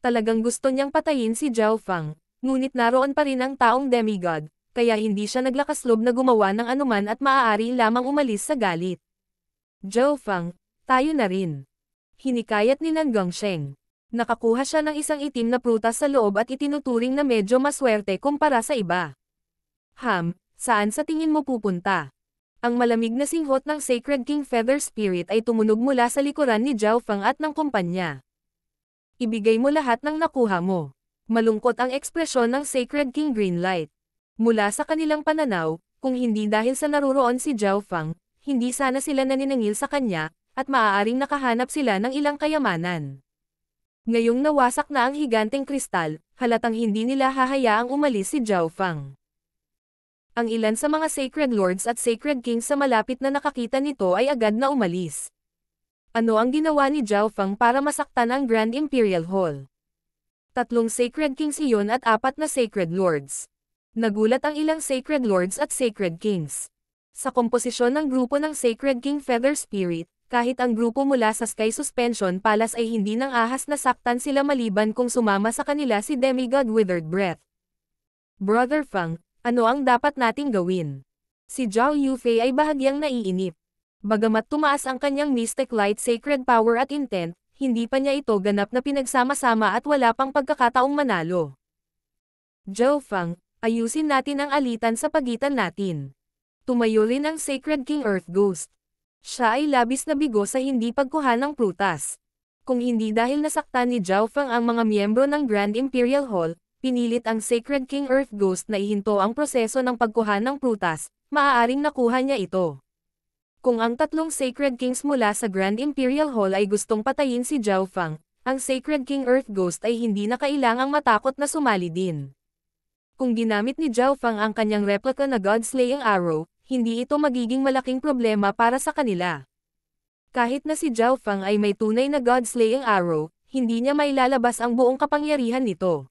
Talagang gusto niyang patayin si Zhao Fang, ngunit naroon pa rin ang taong demigod, kaya hindi siya naglakas loob na gumawa ng anuman at maaari lamang umalis sa galit. Zhao Fang, tayo na rin. Hinikayat ni Nan Gongsheng. Nakakuha siya ng isang itim na prutas sa loob at itinuturing na medyo maswerte kumpara sa iba. Saan sa tingin mo pupunta? Ang malamig na singhot ng Sacred King Feather Spirit ay tumunog mula sa likuran ni Zhao Fang at ng kumpanya. Ibigay mo lahat ng nakuha mo. Malungkot ang ekspresyon ng Sacred King Greenlight. Mula sa kanilang pananaw, kung hindi dahil sa naruroon si Zhao Fang, hindi sana sila naniningil sa kanya, at maaaring nakahanap sila ng ilang kayamanan. Ngayong nawasak na ang higanteng kristal, halatang hindi nila hahayaang umalis si Zhao Fang. Ang ilan sa mga Sacred Lords at Sacred Kings sa malapit na nakakita nito ay agad na umalis. Ano ang ginawa ni Zhao Fang para masaktan ang Grand Imperial Hall? 3 Sacred Kings iyon at 4 na Sacred Lords. Nagulat ang ilang Sacred Lords at Sacred Kings. Sa komposisyon ng grupo ng Sacred King Feather Spirit, kahit ang grupo mula sa Sky Suspension Palace ay hindi nang ahas na saktan sila maliban kung sumama sa kanila si Demigod Withered Breath. Brother Fang, ano ang dapat nating gawin? Si Zhao Yufei ay bahagyang naiinip. Bagamat tumaas ang kanyang Mystic Light Sacred Power at Intent, hindi pa niya ito ganap na pinagsama-sama at wala pang pagkakataong manalo. Zhao Fang, ayusin natin ang alitan sa pagitan natin. Tumayo rin ang Sacred King Earth Ghost. Siya ay labis na bigo sa hindi pagkuha ng prutas. Kung hindi dahil nasaktan ni Zhao Fang ang mga miyembro ng Grand Imperial Hall, pinilit ang Sacred King Earth Ghost na ihinto ang proseso ng pagkuha ng prutas, maaaring nakuha niya ito. Kung ang 3 Sacred Kings mula sa Grand Imperial Hall ay gustong patayin si Zhao Fang, ang Sacred King Earth Ghost ay hindi na kailangang matakot na sumali din. Kung ginamit ni Zhao Fang ang kanyang replica na God-Slaying Arrow, hindi ito magiging malaking problema para sa kanila. Kahit na si Zhao Fang ay may tunay na God-Slaying Arrow, hindi niya mailalabas ang buong kapangyarihan nito.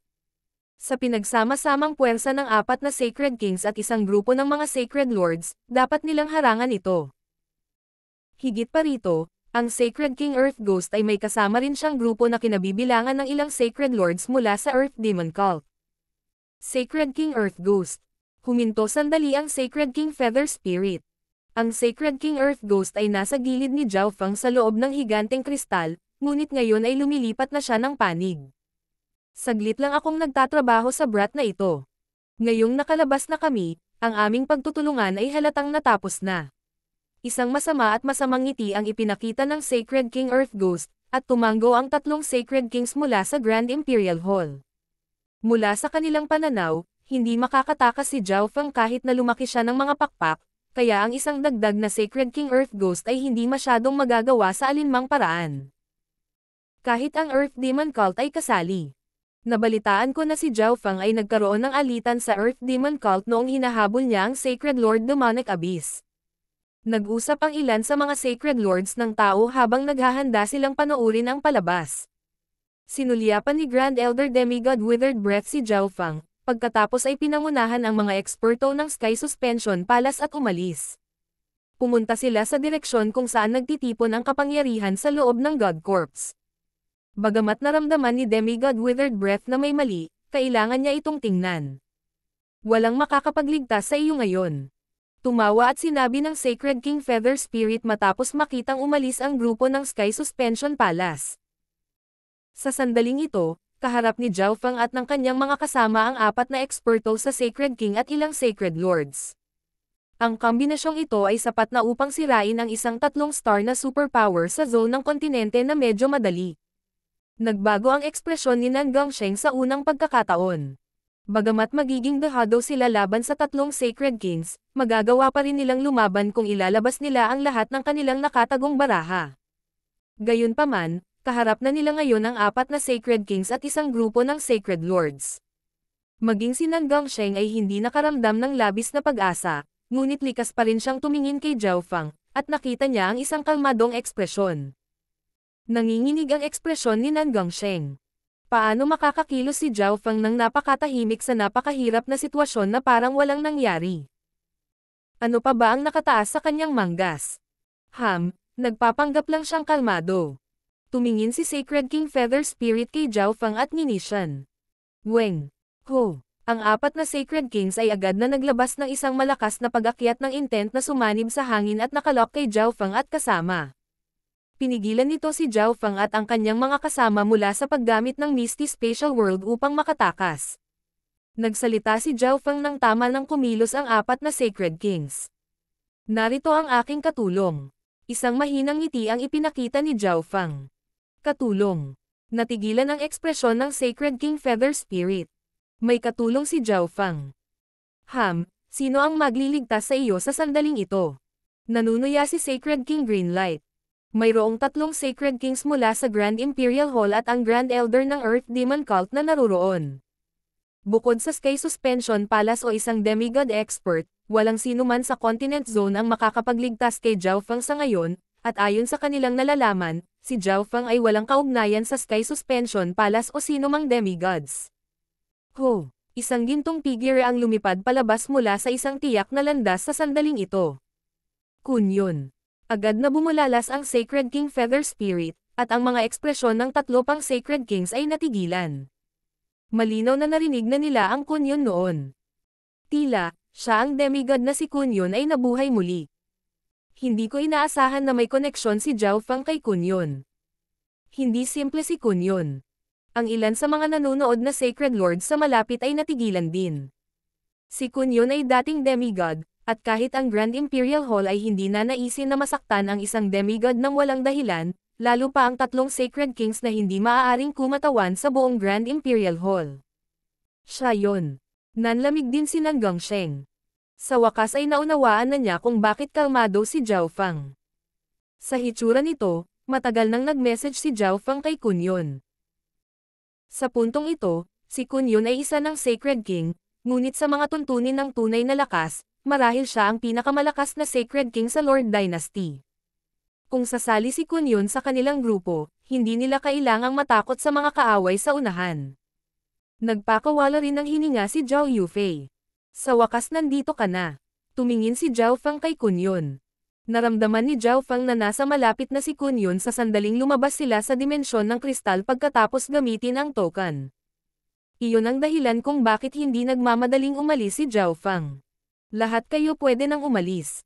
Sa pinagsama-samang puwersa ng 4 na Sacred Kings at isang grupo ng mga Sacred Lords, dapat nilang harangan ito. Higit pa rito, ang Sacred King Earth Ghost ay may kasama rin siyang grupo na kinabibilangan ng ilang Sacred Lords mula sa Earth Demon Cult. Sacred King Earth Ghost. Huminto sandali ang Sacred King Feather Spirit. Ang Sacred King Earth Ghost ay nasa gilid ni Zhao Fang sa loob ng higanteng kristal, ngunit ngayon ay lumilipat na siya ng panig. Saglit lang akong nagtatrabaho sa brat na ito. Ngayong nakalabas na kami, ang aming pagtutulungan ay halatang natapos na. Isang masama at masamang ngiti ang ipinakita ng Sacred King Earth Ghost, at tumanggo ang 3 Sacred Kings mula sa Grand Imperial Hall. Mula sa kanilang pananaw, hindi makakatakas si Zhao Fang kahit na lumaki siya ng mga pakpak, kaya ang isang dagdag na Sacred King Earth Ghost ay hindi masyadong magagawa sa alinmang paraan. Kahit ang Earth Demon Cult ay kasali. Nabalitaan ko na si Zhao Fang ay nagkaroon ng alitan sa Earth Demon Cult noong hinahabol niya ang Sacred Lord Demonic Abyss. Nag-usap ang ilan sa mga Sacred Lords ng tao habang naghahanda silang panoorin ang palabas. Sinulyapan ni Grand Elder Demigod Withered Breath si Zhao Fang, pagkatapos ay pinangunahan ang mga eksperto ng Sky Suspension Palace at umalis. Pumunta sila sa direksyon kung saan nagtitipon ang kapangyarihan sa loob ng God Corps. Bagamat naramdaman ni Demigod Withered Breath na may mali, kailangan niya itong tingnan. Walang makakapagligtas sa iyo ngayon. Tumawa at sinabi ng Sacred King Feather Spirit matapos makitang umalis ang grupo ng Sky Suspension Palace. Sa sandaling ito, kaharap ni Zhao Fang at ng kanyang mga kasama ang 4 na eksperto sa Sacred King at ilang Sacred Lords. Ang kombinasyong ito ay sapat na upang sirain ang isang 3-star na superpower sa zone ng kontinente na medyo madali. Nagbago ang ekspresyon ni Nan Gongsheng sa unang pagkakataon. Bagamat magiging dehado sila laban sa 3 Sacred Kings, magagawa pa rin nilang lumaban kung ilalabas nila ang lahat ng kanilang nakatagong baraha. Gayunpaman, kaharap na nila ngayon ang 4 na Sacred Kings at isang grupo ng Sacred Lords. Maging si Nan Gongsheng ay hindi nakaramdam ng labis na pag-asa, ngunit likas pa rin siyang tumingin kay Zhao Fang, at nakita niya ang isang kalmadong ekspresyon. Nanginginig ang ekspresyon ni Nan Gongsheng. Paano makakakilos si Zhao Feng nang napakatahimik sa napakahirap na sitwasyon na parang walang nangyari? Ano pa ba ang nakataas sa kanyang manggas? Nagpapanggap lang siyang kalmado. Tumingin si Sacred King Feather Spirit kay Zhao Feng at nginisyan. Weng. Ho. Ang apat na Sacred Kings ay agad na naglabas ng isang malakas na pag-akyat ng intent na sumanib sa hangin at nakalock kay Zhao Feng at kasama. Pinigilan nito si Zhao Feng at ang kanyang mga kasama mula sa paggamit ng Misty Spatial World upang makatakas. Nagsalita si Zhao Feng nang tama nang kumilos ang apat na Sacred Kings. Narito ang aking katulong. Isang mahinang ngiti ang ipinakita ni Zhao Feng. Katulong. Natigilan ang ekspresyon ng Sacred King Feather Spirit. May katulong si Zhao Feng. Sino ang magliligtas sa iyo sa sandaling ito? Nanunuya si Sacred King Greenlight. Mayroong 3 Sacred Kings mula sa Grand Imperial Hall at ang Grand Elder ng Earth Demon Cult na naruroon. Bukod sa Sky Suspension Palace o isang demigod expert, walang sino man sa Continent Zone ang makakapagligtas kay Zhao Feng sa ngayon, at ayon sa kanilang nalalaman, si Zhao Feng ay walang kaugnayan sa Sky Suspension Palace o sino mang demigods. Isang gintong figure ang lumipad palabas mula sa isang tiyak na landas sa sandaling ito. Kunyon. Agad na bumulalas ang Sacred King Feather Spirit, at ang mga ekspresyon ng 3 pang Sacred Kings ay natigilan. Malinaw na narinig na nila ang kunyon noon. Tila, siya ang demigod na si Kunyon ay nabuhay muli. Hindi ko inaasahan na may koneksyon si Zhao Feng kay Kunyon. Hindi simple si Kunyon. Ang ilan sa mga nanonood na Sacred Lords sa malapit ay natigilan din. Si Kunyon ay dating demigod, at kahit ang Grand Imperial Hall ay hindi na naisin na masaktan ang isang demigod ng walang dahilan, lalo pa ang 3 Sacred Kings na hindi maaaring kumatawan sa buong Grand Imperial Hall. Siya yon. Nanlamig din si Nan Gongsheng. Sa wakas ay naunawaan na niya kung bakit kalmado si Zhao Feng. Sa hitsura nito, matagal nang nag-message si Zhao Feng kay Kunyon. Sa puntong ito, si Kunyon ay isa ng Sacred King, ngunit sa mga tuntunin ng tunay na lakas, marahil siya ang pinakamalakas na Sacred King sa Lord Dynasty. Kung sasali si Kunyon sa kanilang grupo, hindi nila kailangang matakot sa mga kaaway sa unahan. Nagpakawala rin ng hininga si Zhao Yufei. Sa wakas nandito ka na. Tumingin si Zhao Feng kay Kunyon. Naramdaman ni Zhao Feng na nasa malapit na si Kunyon sa sandaling lumabas sila sa dimensyon ng kristal pagkatapos gamitin ang token. Iyon ang dahilan kung bakit hindi nagmamadaling umalis si Zhao Feng. Lahat kayo pwede nang umalis.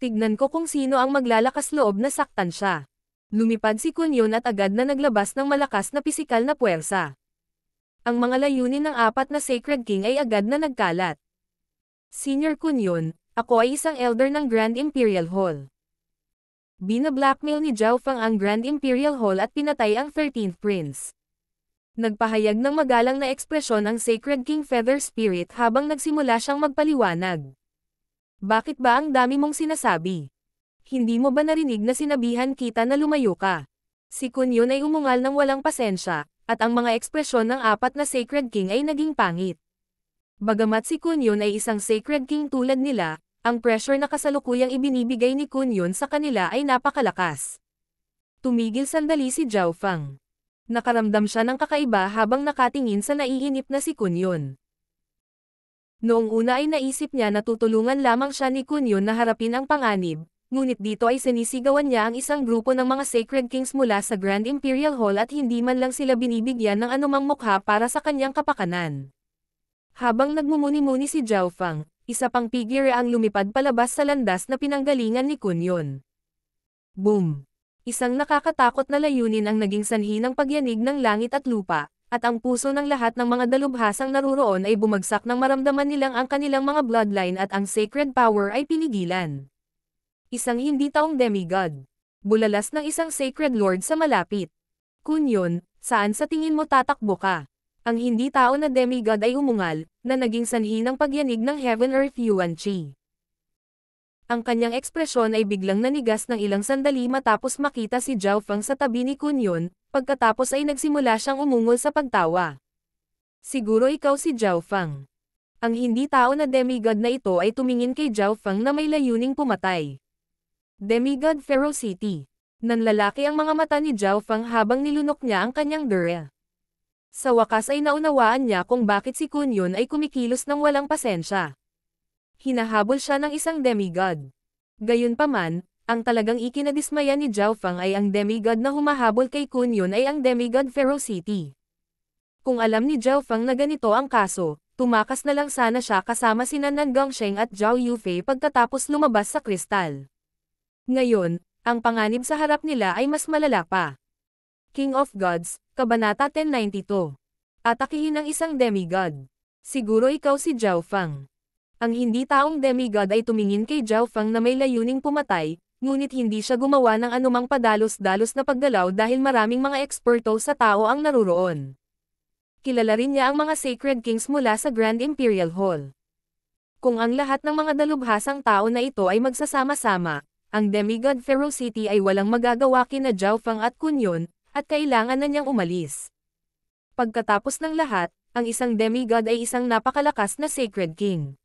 Tignan ko kung sino ang maglalakas loob na saktan siya. Lumipad si Kunyon at agad na naglabas ng malakas na pisikal na puwersa. Ang mga layunin ng 4 na Sacred King ay agad na nagkalat. Senior Kunyon, ako ay isang elder ng Grand Imperial Hall. Bina-blackmail ni Zhao Feng ang Grand Imperial Hall at pinatay ang 13th Prince. Nagpahayag ng magalang na ekspresyon ang Sacred King Feather Spirit habang nagsimula siyang magpaliwanag. Bakit ba ang dami mong sinasabi? Hindi mo ba narinig na sinabihan kita na lumayo ka? Si Kunyon ay umungal ng walang pasensya, at ang mga ekspresyon ng 4 na Sacred King ay naging pangit. Bagamat si Kunyon ay isang Sacred King tulad nila, ang pressure na kasalukuyang ibinibigay ni Kunyon sa kanila ay napakalakas. Tumigil sandali si Zhao Feng. Nakaramdam siya ng kakaiba habang nakatingin sa naiinip na si Kunyon. Noong una ay naisip niya na tutulungan lamang siya ni Kunyon na harapin ang panganib, ngunit dito ay sinisigawan niya ang isang grupo ng mga Sacred Kings mula sa Grand Imperial Hall at hindi man lang sila binibigyan ng anumang mukha para sa kanyang kapakanan. Habang nagmumuni-muni si Zhao Feng, isa pang figure ang lumipad palabas sa landas na pinanggalingan ni Kunyon. Boom! Isang nakakatakot na layunin ang naging sanhi ng pagyanig ng langit at lupa, at ang puso ng lahat ng mga dalubhasang naruroon ay bumagsak nang maramdaman nilang ang kanilang mga bloodline at ang sacred power ay pinigilan. Isang hindi taong demigod. Bulalas ng isang sacred lord sa malapit. Kunyon, saan sa tingin mo tatakbo ka? Ang hindi tao na demigod ay umungal, na naging sanhi ng pagyanig ng Heaven Earth Yuan Chi. Ang kanyang ekspresyon ay biglang nanigas ng ilang sandali matapos makita si Zhao Feng sa tabi ni Kunyon, pagkatapos ay nagsimula siyang umungol sa pagtawa. Siguro ikaw si Zhao Feng. Ang hindi tao na demigod na ito ay tumingin kay Zhao Feng na may layuning pumatay. Demigod Ferocity. Nanlalaki ang mga mata ni Zhao Feng habang nilunok niya ang kanyang dura. Sa wakas ay naunawaan niya kung bakit si Kunyun ay kumikilos ng walang pasensya. Hinahabol siya ng isang demigod. Gayunpaman, ang talagang ikinadismaya ni Zhao Feng ay ang demigod na humahabol kay Kunyun ay ang demigod Ferocity. Kung alam ni Zhao Feng na ganito ang kaso, tumakas na lang sana siya kasama sina Nan Gongsheng at Zhao Yufei pagkatapos lumabas sa kristal. Ngayon, ang panganib sa harap nila ay mas malala pa. King of Gods, Kabanata 1092. Atakihin ang isang demigod. Siguro ikaw si Zhao Feng. Ang hindi taong demigod ay tumingin kay Zhao Feng na may layuning pumatay, ngunit hindi siya gumawa ng anumang padalos-dalos na paggalaw dahil maraming mga eksperto sa tao ang naruroon. Kilala rin niya ang mga Sacred Kings mula sa Grand Imperial Hall. Kung ang lahat ng mga dalubhasang tao na ito ay magsasama-sama, ang demigod Ferocity ay walang magagawa kina Zhao Feng at Kunyun, at kailangan na niyang umalis. Pagkatapos ng lahat, ang isang demigod ay isang napakalakas na Sacred King.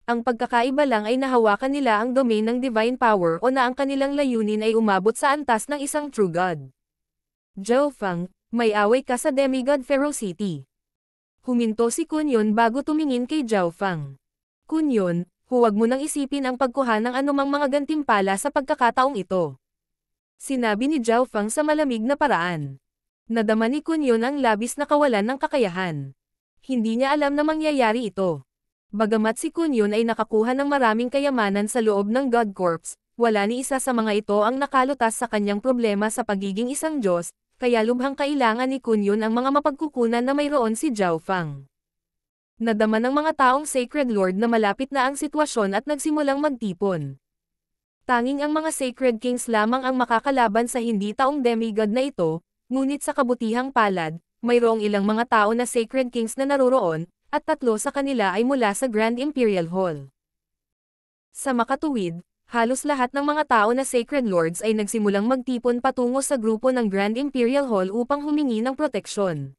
Ang pagkakaiba lang ay nahawakan nila ang domain ng Divine Power o na ang kanilang layunin ay umabot sa antas ng isang True God. Zhao Feng, may away ka sa demigod Ferocity. Huminto si Kunyun bago tumingin kay Zhao Feng. Kunyun, huwag mo nang isipin ang pagkuha ng anumang mga gantimpala sa pagkakataong ito. Sinabi ni Zhao Feng sa malamig na paraan. Nadama ni Kunyun ang labis na kawalan ng kakayahan. Hindi niya alam na mangyayari ito. Bagamat si Kunyun ay nakakuha ng maraming kayamanan sa loob ng God Corps, wala ni isa sa mga ito ang nakalutas sa kanyang problema sa pagiging isang Diyos, kaya lubhang kailangan ni Kunyun ang mga mapagkukunan na mayroon si Zhao Feng. Nadama ng mga taong Sacred Lord na malapit na ang sitwasyon at nagsimulang magtipon. Tanging ang mga Sacred Kings lamang ang makakalaban sa hindi taong demigod na ito, ngunit sa kabutihang palad, mayroong ilang mga tao na Sacred Kings na naroroon, at 3 sa kanila ay mula sa Grand Imperial Hall. Sa makatuwid, halos lahat ng mga tao na Sacred Lords ay nagsimulang magtipon patungo sa grupo ng Grand Imperial Hall upang humingi ng proteksyon.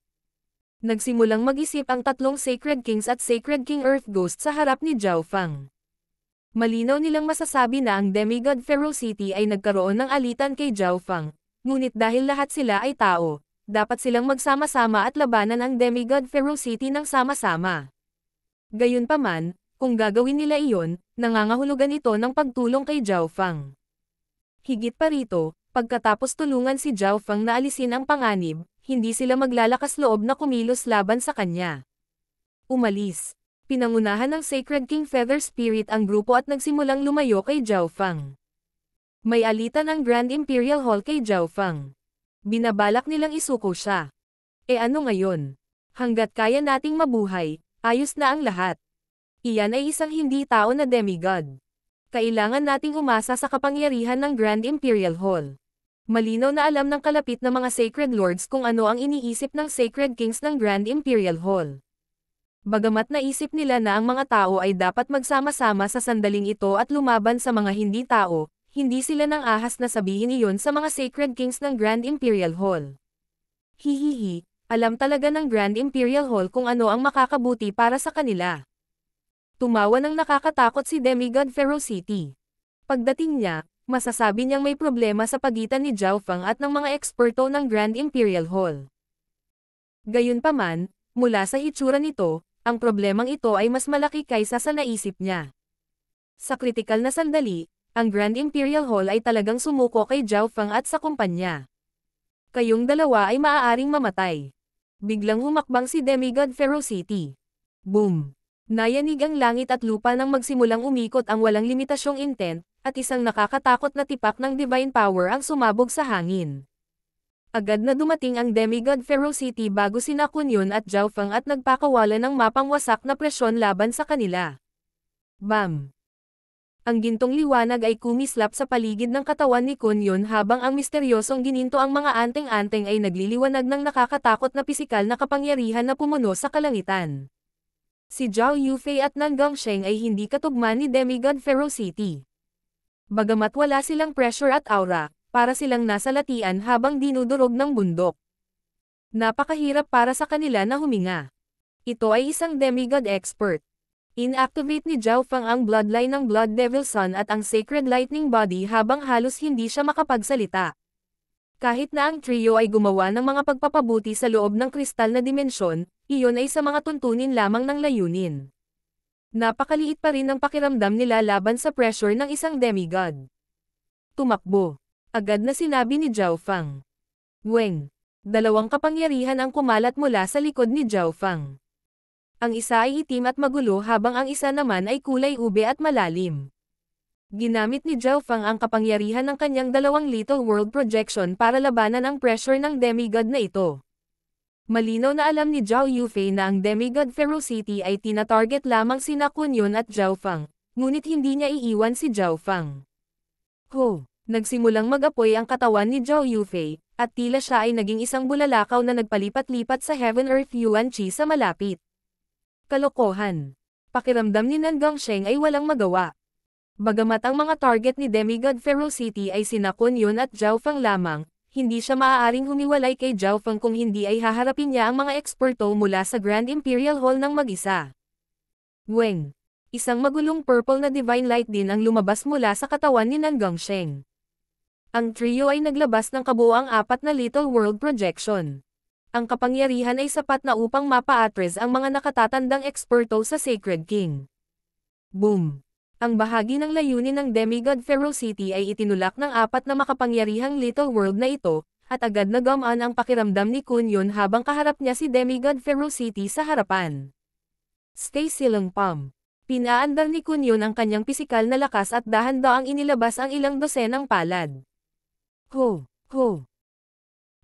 Nagsimulang mag-isip ang 3 Sacred Kings at Sacred King Earth Ghost sa harap ni Zhao Feng. Malinaw nilang masasabi na ang demigod Ferocity ay nagkaroon ng alitan kay Zhao Feng, ngunit dahil lahat sila ay tao, dapat silang magsama-sama at labanan ang demigod Ferocity ng sama-sama. Gayunpaman, kung gagawin nila iyon, nangangahulugan ito ng pagtulong kay Zhao Feng. Higit pa rito, pagkatapos tulungan si Zhao Feng na alisin ang panganib, hindi sila maglalakas loob na kumilos laban sa kanya. Umalis. Pinangunahan ng Sacred King Feather Spirit ang grupo at nagsimulang lumayo kay Zhao Feng. May alitan ang Grand Imperial Hall kay Zhao Feng. Binabalak nilang isuko siya. E ano ngayon? Hanggat kaya nating mabuhay, ayos na ang lahat. Iyan ay isang hindi tao na demigod. Kailangan nating umasa sa kapangyarihan ng Grand Imperial Hall. Malinaw na alam ng kalapit na mga Sacred Lords kung ano ang iniisip ng Sacred Kings ng Grand Imperial Hall. Bagamat naisip nila na ang mga tao ay dapat magsama-sama sa sandaling ito at lumaban sa mga hindi tao, hindi sila nang ahas na sabihin iyon sa mga Sacred Kings ng Grand Imperial Hall. Hihihi, alam talaga ng Grand Imperial Hall kung ano ang makakabuti para sa kanila. Tumawa ng nakakatakot si Demigod Ferocity. Pagdating niya, masasabi niyang may problema sa pagitan ni Zhao Feng at ng mga eksperto ng Grand Imperial Hall. Gayunpaman, mula sa hitsura nito, ang problemang ito ay mas malaki kaysa sa naisip niya. Sa kritikal na sandali, ang Grand Imperial Hall ay talagang sumuko kay Zhao Feng at sa kumpanya. Kayong dalawa ay maaaring mamatay. Biglang humakbang si Demigod Ferocity. Boom! Nayanig ang langit at lupa nang magsimulang umikot ang walang limitasyong intent, at isang nakakatakot na tipak ng Divine Power ang sumabog sa hangin. Agad na dumating ang Demigod Ferocity bago sina Kunyun at Zhao Feng at nagpakawala ng mapangwasak na presyon laban sa kanila. Bam! Ang gintong liwanag ay kumislap sa paligid ng katawan ni Kunyun habang ang misteryosong gininto ang mga anteng-anteng ay nagliliwanag ng nakakatakot na pisikal na kapangyarihan na pumuno sa kalangitan. Si Zhao Yufei at Nan Gongsheng ay hindi katugma ni Demigod Ferocity. Bagamat wala silang pressure at aura, para silang nasa latian habang dinudurog ng bundok. Napakahirap para sa kanila na huminga. Ito ay isang demigod expert. Inactivate ni Zhao Feng ang bloodline ng Blood Devil Sun at ang Sacred Lightning Body habang halos hindi siya makapagsalita. Kahit na ang trio ay gumawa ng mga pagpapabuti sa loob ng kristal na dimensyon, iyon ay sa mga tuntunin lamang ng layunin. Napakaliit pa rin ang pakiramdam nila laban sa pressure ng isang demigod. Tumakbo. Agad na sinabi ni Zhao Fang. Weng. Dalawang kapangyarihan ang kumalat mula sa likod ni Zhao Fang. Ang isa ay itim at magulo habang ang isa naman ay kulay ube at malalim. Ginamit ni Zhao Fang ang kapangyarihan ng kanyang dalawang Little World Projection para labanan ang pressure ng demigod na ito. Malinaw na alam ni Zhao Yufei na ang demigod ferocity ay tina-target lamang sina Kunyun at Zhao Fang, ngunit hindi niya iiwan si Zhao Fang. Ho! Nagsimulang mag-apoy ang katawan ni Zhao Yufei, at tila siya ay naging isang bulalakaw na nagpalipat-lipat sa Heaven Earth Yuan Chi sa malapit. Kalokohan. Pakiramdam ni Nan Gongsheng ay walang magawa. Bagamat ang mga target ni Demigod Ferocity ay sina Kunyun at Zhao Fang lamang, hindi siya maaaring humiwalay kay Zhao Fang kung hindi ay haharapin niya ang mga eksperto mula sa Grand Imperial Hall ng mag-isa. Weng. Isang magulong purple na divine light din ang lumabas mula sa katawan ni Nan Gongsheng. Ang trio ay naglabas ng kabuuang 4 na Little World Projection. Ang kapangyarihan ay sapat na upang mapa-address ang mga nakatatandang eksperto sa Sacred King. Boom! Ang bahagi ng layunin ng Demigod Ferocity ay itinulak ng 4 na makapangyarihang Little World na ito, at agad na gumaan ang pakiramdam ni Kunyun habang kaharap niya si Demigod Ferocity sa harapan. Stay Silang Palm. Pinaandar ni Kunyun ang kanyang pisikal na lakas at dahan-daang inilabas ang ilang dosenang palad. Ho! Ho!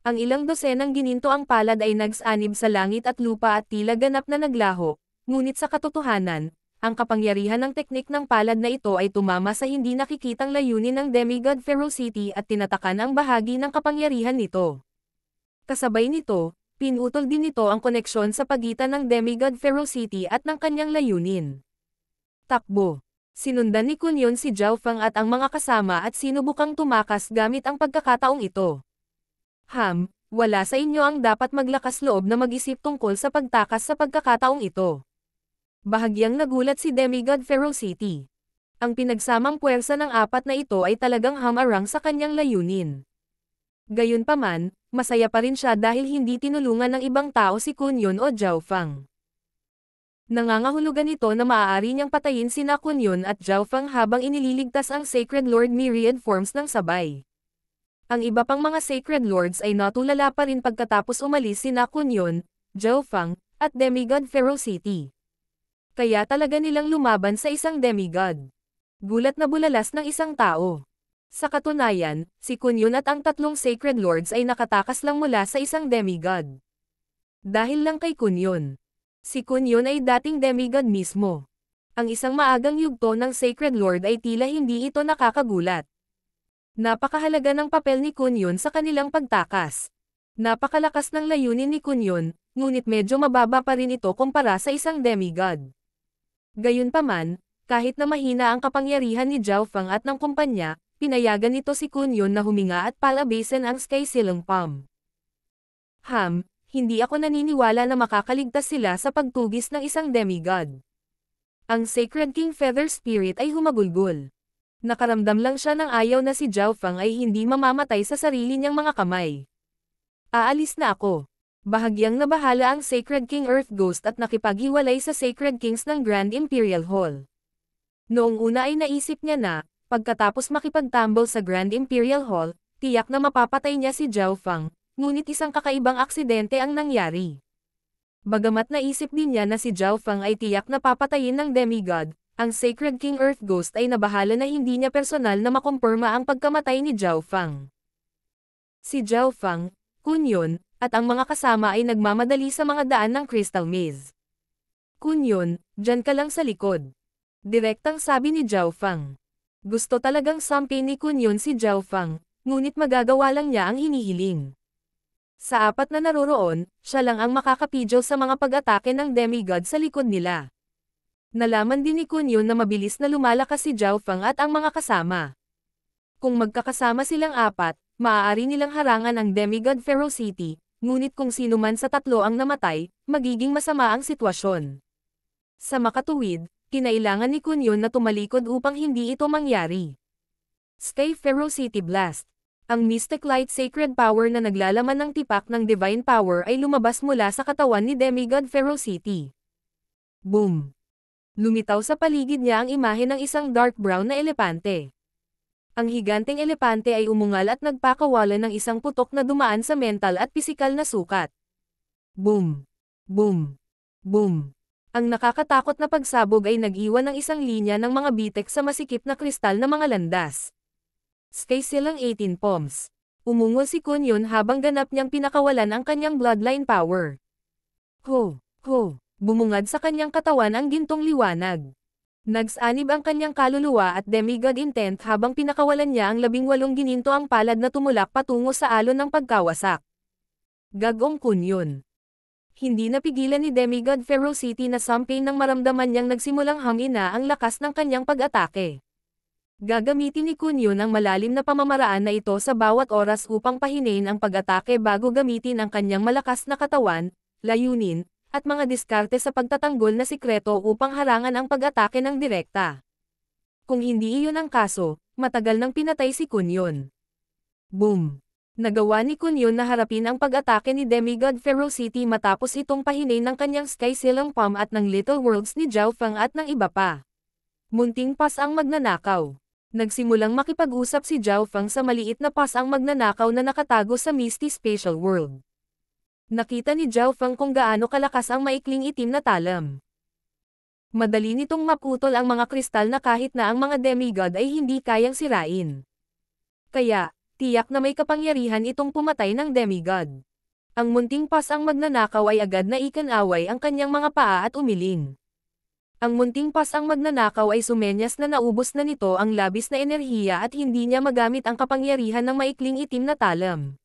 Ang ilang dosenang gininto ang palad ay nagsanib sa langit at lupa at tila ganap na naglaho, ngunit sa katotohanan, ang kapangyarihan ng teknik ng palad na ito ay tumama sa hindi nakikitang layunin ng Demigod Ferocity at tinatakan ang bahagi ng kapangyarihan nito. Kasabay nito, pinutol din nito ang koneksyon sa pagitan ng Demigod Ferocity at ng kanyang layunin. Takbo. Sinundan ni Kunyun si Zhao Fang at ang mga kasama at sinubukang tumakas gamit ang pagkakataong ito. Wala sa inyo ang dapat maglakas loob na mag-isip tungkol sa pagtakas sa pagkakataong ito. Bahagyang nagulat si Demigod Ferocity. Ang pinagsamang puwersa ng 4 na ito ay talagang hamarang sa kanyang layunin. Gayunpaman, masaya pa rin siya dahil hindi tinulungan ng ibang tao si Kunyun o Zhao Fang. Nangangahulugan ito na maaari niyang patayin sina Kunyun at Zhao Fang habang inililigtas ang Sacred Lord Myriad Forms ng sabay. Ang iba pang mga Sacred Lords ay natulala pa rin pagkatapos umalis sina Kunyun, Zhao Fang, at Demigod Ferocity. Kaya talaga nilang lumaban sa isang demigod. Gulat na bulalas ng isang tao. Sa katunayan, si Kunyun at ang 3 Sacred Lords ay nakatakas lang mula sa isang demigod. Dahil lang kay Kunyun. Si Kunyun ay dating demigod mismo. Ang isang maagang yugto ng Sacred Lord ay tila hindi ito nakakagulat. Napakahalaga ng papel ni Kunyun sa kanilang pagtakas. Napakalakas ng layunin ni Kunyun, ngunit medyo mababa pa rin ito kumpara sa isang demigod. Gayunpaman, kahit na mahina ang kapangyarihan ni Zhao Fang at ng kumpanya, pinayagan nito si Kunyun na huminga at palabasin ang Sky Silang Palm. Hindi ako naniniwala na makakaligtas sila sa pagtugis ng isang demigod. Ang Sacred King Feather Spirit ay humagulgol. Nakaramdam lang siya ng ayaw na si Zhao Fang ay hindi mamamatay sa sarili niyang mga kamay. Aalis na ako. Bahagyang nabahala ang Sacred King Earth Ghost at nakipaghiwalay sa Sacred Kings ng Grand Imperial Hall. Noong una ay naisip niya na, pagkatapos makipagtambol sa Grand Imperial Hall, tiyak na mapapatay niya si Zhao Fang, ngunit isang kakaibang aksidente ang nangyari. Bagamat naisip din niya na si Zhao Fang ay tiyak na papatayin ng demigod, ang Sacred King Earth Ghost ay nabahala na hindi niya personal na makumpirma ang pagkamatay ni Zhao Fang. Si Zhao Fang, Kunyun, at ang mga kasama ay nagmamadali sa mga daan ng Crystal Maze. Kunyun, dyan ka lang sa likod. Direktang sabi ni Zhao Fang. Gusto talagang sampay ni Kunyun si Zhao Fang, ngunit magagawa lang niya ang hinihiling. Sa 4 na naroroon, siya lang ang makakapidyo sa mga pag-atake ng demigod sa likod nila. Nalaman din ni Kunyun na mabilis na lumalakas si Zhao Fang at ang mga kasama. Kung magkakasama silang 4, maaari nilang harangan ang Demigod Ferocity, ngunit kung sino man sa 3 ang namatay, magiging masama ang sitwasyon. Sa makatuwid, kinailangan ni Kunyun na tumalikod upang hindi ito mangyari. Sky Ferocity Blast. Ang Mystic Light Sacred Power na naglalaman ng tipak ng Divine Power ay lumabas mula sa katawan ni Demigod Ferocity. Boom! Lumitaw sa paligid niya ang imahe ng isang dark brown na elepante. Ang higanteng elepante ay umungal at nagpakawalan ng isang putok na dumaan sa mental at pisikal na sukat. Boom! Boom! Boom! Ang nakakatakot na pagsabog ay nag-iwan ng isang linya ng mga bitek sa masikip na kristal na mga landas. Sky silang 18 palms. Umungol si Kunyon habang ganap niyang pinakawalan ang kanyang bloodline power. Ho! Ho! Bumungad sa kanyang katawan ang gintong liwanag. Nagsanib ang kanyang kaluluwa at demigod intent habang pinakawalan niya ang 18 gininto ang palad na tumulak patungo sa alon ng pagkawasak. Gagong Kunyon. Hindi napigilan ni Demigod Ferocity na sampain nang maramdaman niyang nagsimulang hamina ang lakas ng kanyang pag-atake. Gagamitin ni Kunyon ang malalim na pamamaraan na ito sa bawat oras upang pahinain ang pag-atake bago gamitin ang kanyang malakas na katawan, layunin, at mga diskarte sa pagtatanggol na sikreto upang harangan ang pag-atake ng direkta. Kung hindi iyon ang kaso, matagal nang pinatay si Kunyon. Boom! Nagawa ni Kunyon na harapin ang pag-atake ni Demigod Ferocity matapos itong pahinain ng kanyang Sky Silang Palm at ng Little Worlds ni Zhao Feng at ng iba pa. Munting pas ang magnanakaw. Nagsimulang makipag-usap si Zhao Feng sa maliit na pas ang magnanakaw na nakatago sa Misty Spatial World. Nakita ni Zhao Feng kung gaano kalakas ang maikling itim na talam. Madali nitong maputol ang mga kristal na kahit na ang mga demigod ay hindi kayang sirain. Kaya, tiyak na may kapangyarihan itong pumatay ng demigod. Ang munting pas ang magnanakaw ay agad na ikanaway ang kanyang mga paa at umiling. Ang munting pas ang magnanakaw ay sumenyas na naubos na nito ang labis na enerhiya at hindi niya magamit ang kapangyarihan ng maikling itim na talam.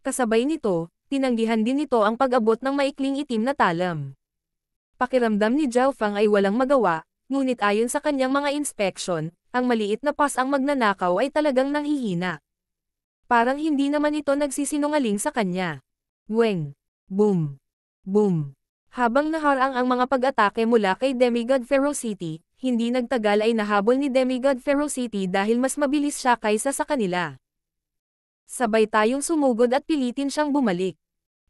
Kasabay nito, tinanggihan din nito ang pag-abot ng maikling itim na talam. Pakiramdam ni Zhao Feng ay walang magawa, ngunit ayon sa kanyang mga inspeksyon, ang maliit na pas ang magnanakaw ay talagang nanghihina. Parang hindi naman ito nagsisinungaling sa kanya. Weng! Boom! Boom! Habang naharang ang mga pag-atake mula kay Demigod Ferocity, hindi nagtagal ay nahabol ni Demigod Ferocity dahil mas mabilis siya kaysa sa kanila. Sabay tayong sumugod at pilitin siyang bumalik.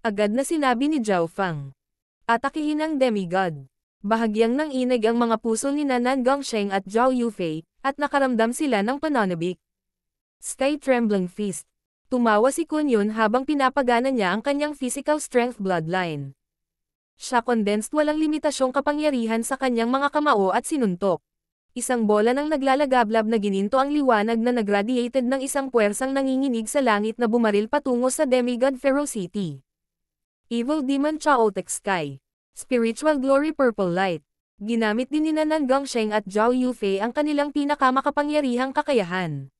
Agad na sinabi ni Zhao Feng. Atakihin ang Demigod. Bahagyang nanginig ang mga puso ni Nan Gongsheng at Zhao Yufei, at nakaramdam sila ng pananabik. Sky Trembling Fist. Tumawa si Kunyon habang pinapagana niya ang kanyang physical strength bloodline. Siya condensed walang limitasyong kapangyarihan sa kanyang mga kamao at sinuntok. Isang bola ng naglalagablab na gininto ang liwanag na nagradiated ng isang puwersang nanginginig sa langit na bumaril patungo sa Demigod Ferocity. Evil Demon Chaotic Sky. Spiritual Glory Purple Light. Ginamit din ni Nan Gongsheng at Zhao Yufei ang kanilang pinakamakapangyarihang kakayahan.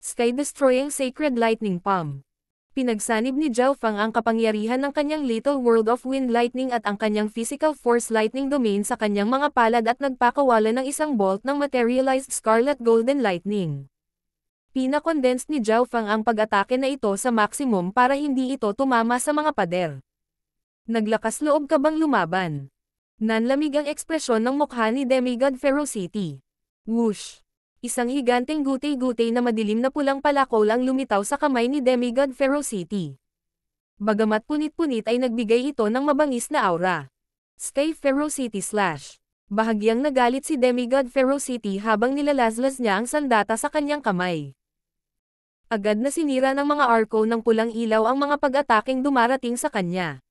Sky-destroying Sacred Lightning Palm. Pinagsanib ni Zhao Feng ang kapangyarihan ng kanyang Little World of Wind Lightning at ang kanyang Physical Force Lightning Domain sa kanyang mga palad at nagpakawala ng isang bolt ng Materialized Scarlet Golden Lightning. Pinakondensed ni Zhao Feng ang pag-atake na ito sa maximum para hindi ito tumama sa mga pader. Naglakas loob ka bang lumaban? Nanlamig ang ekspresyon ng mukha ni Demigod Ferocity. Whoosh! Isang higanteng gutay-gutay na madilim na pulang palakol ang lumitaw sa kamay ni Demigod Ferocity. Bagamat punit-punit ay nagbigay ito ng mabangis na aura. Sky Ferocity Slash. Bahagyang nagalit si Demigod Ferocity habang nilalazlas niya ang sandata sa kanyang kamay. Agad na sinira ng mga arko ng pulang ilaw ang mga pag-ataking dumarating sa kanya.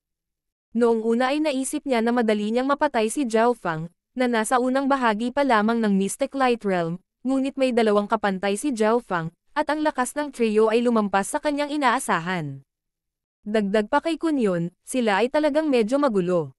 Noong una ay naisip niya na madali niyang mapatay si Zhao Feng, na nasa unang bahagi pa lamang ng Mystic Light Realm, ngunit may dalawang kapantay si Zhao Feng, at ang lakas ng trio ay lumampas sa kanyang inaasahan. Dagdag pa kay Kunyon, sila ay talagang medyo magulo.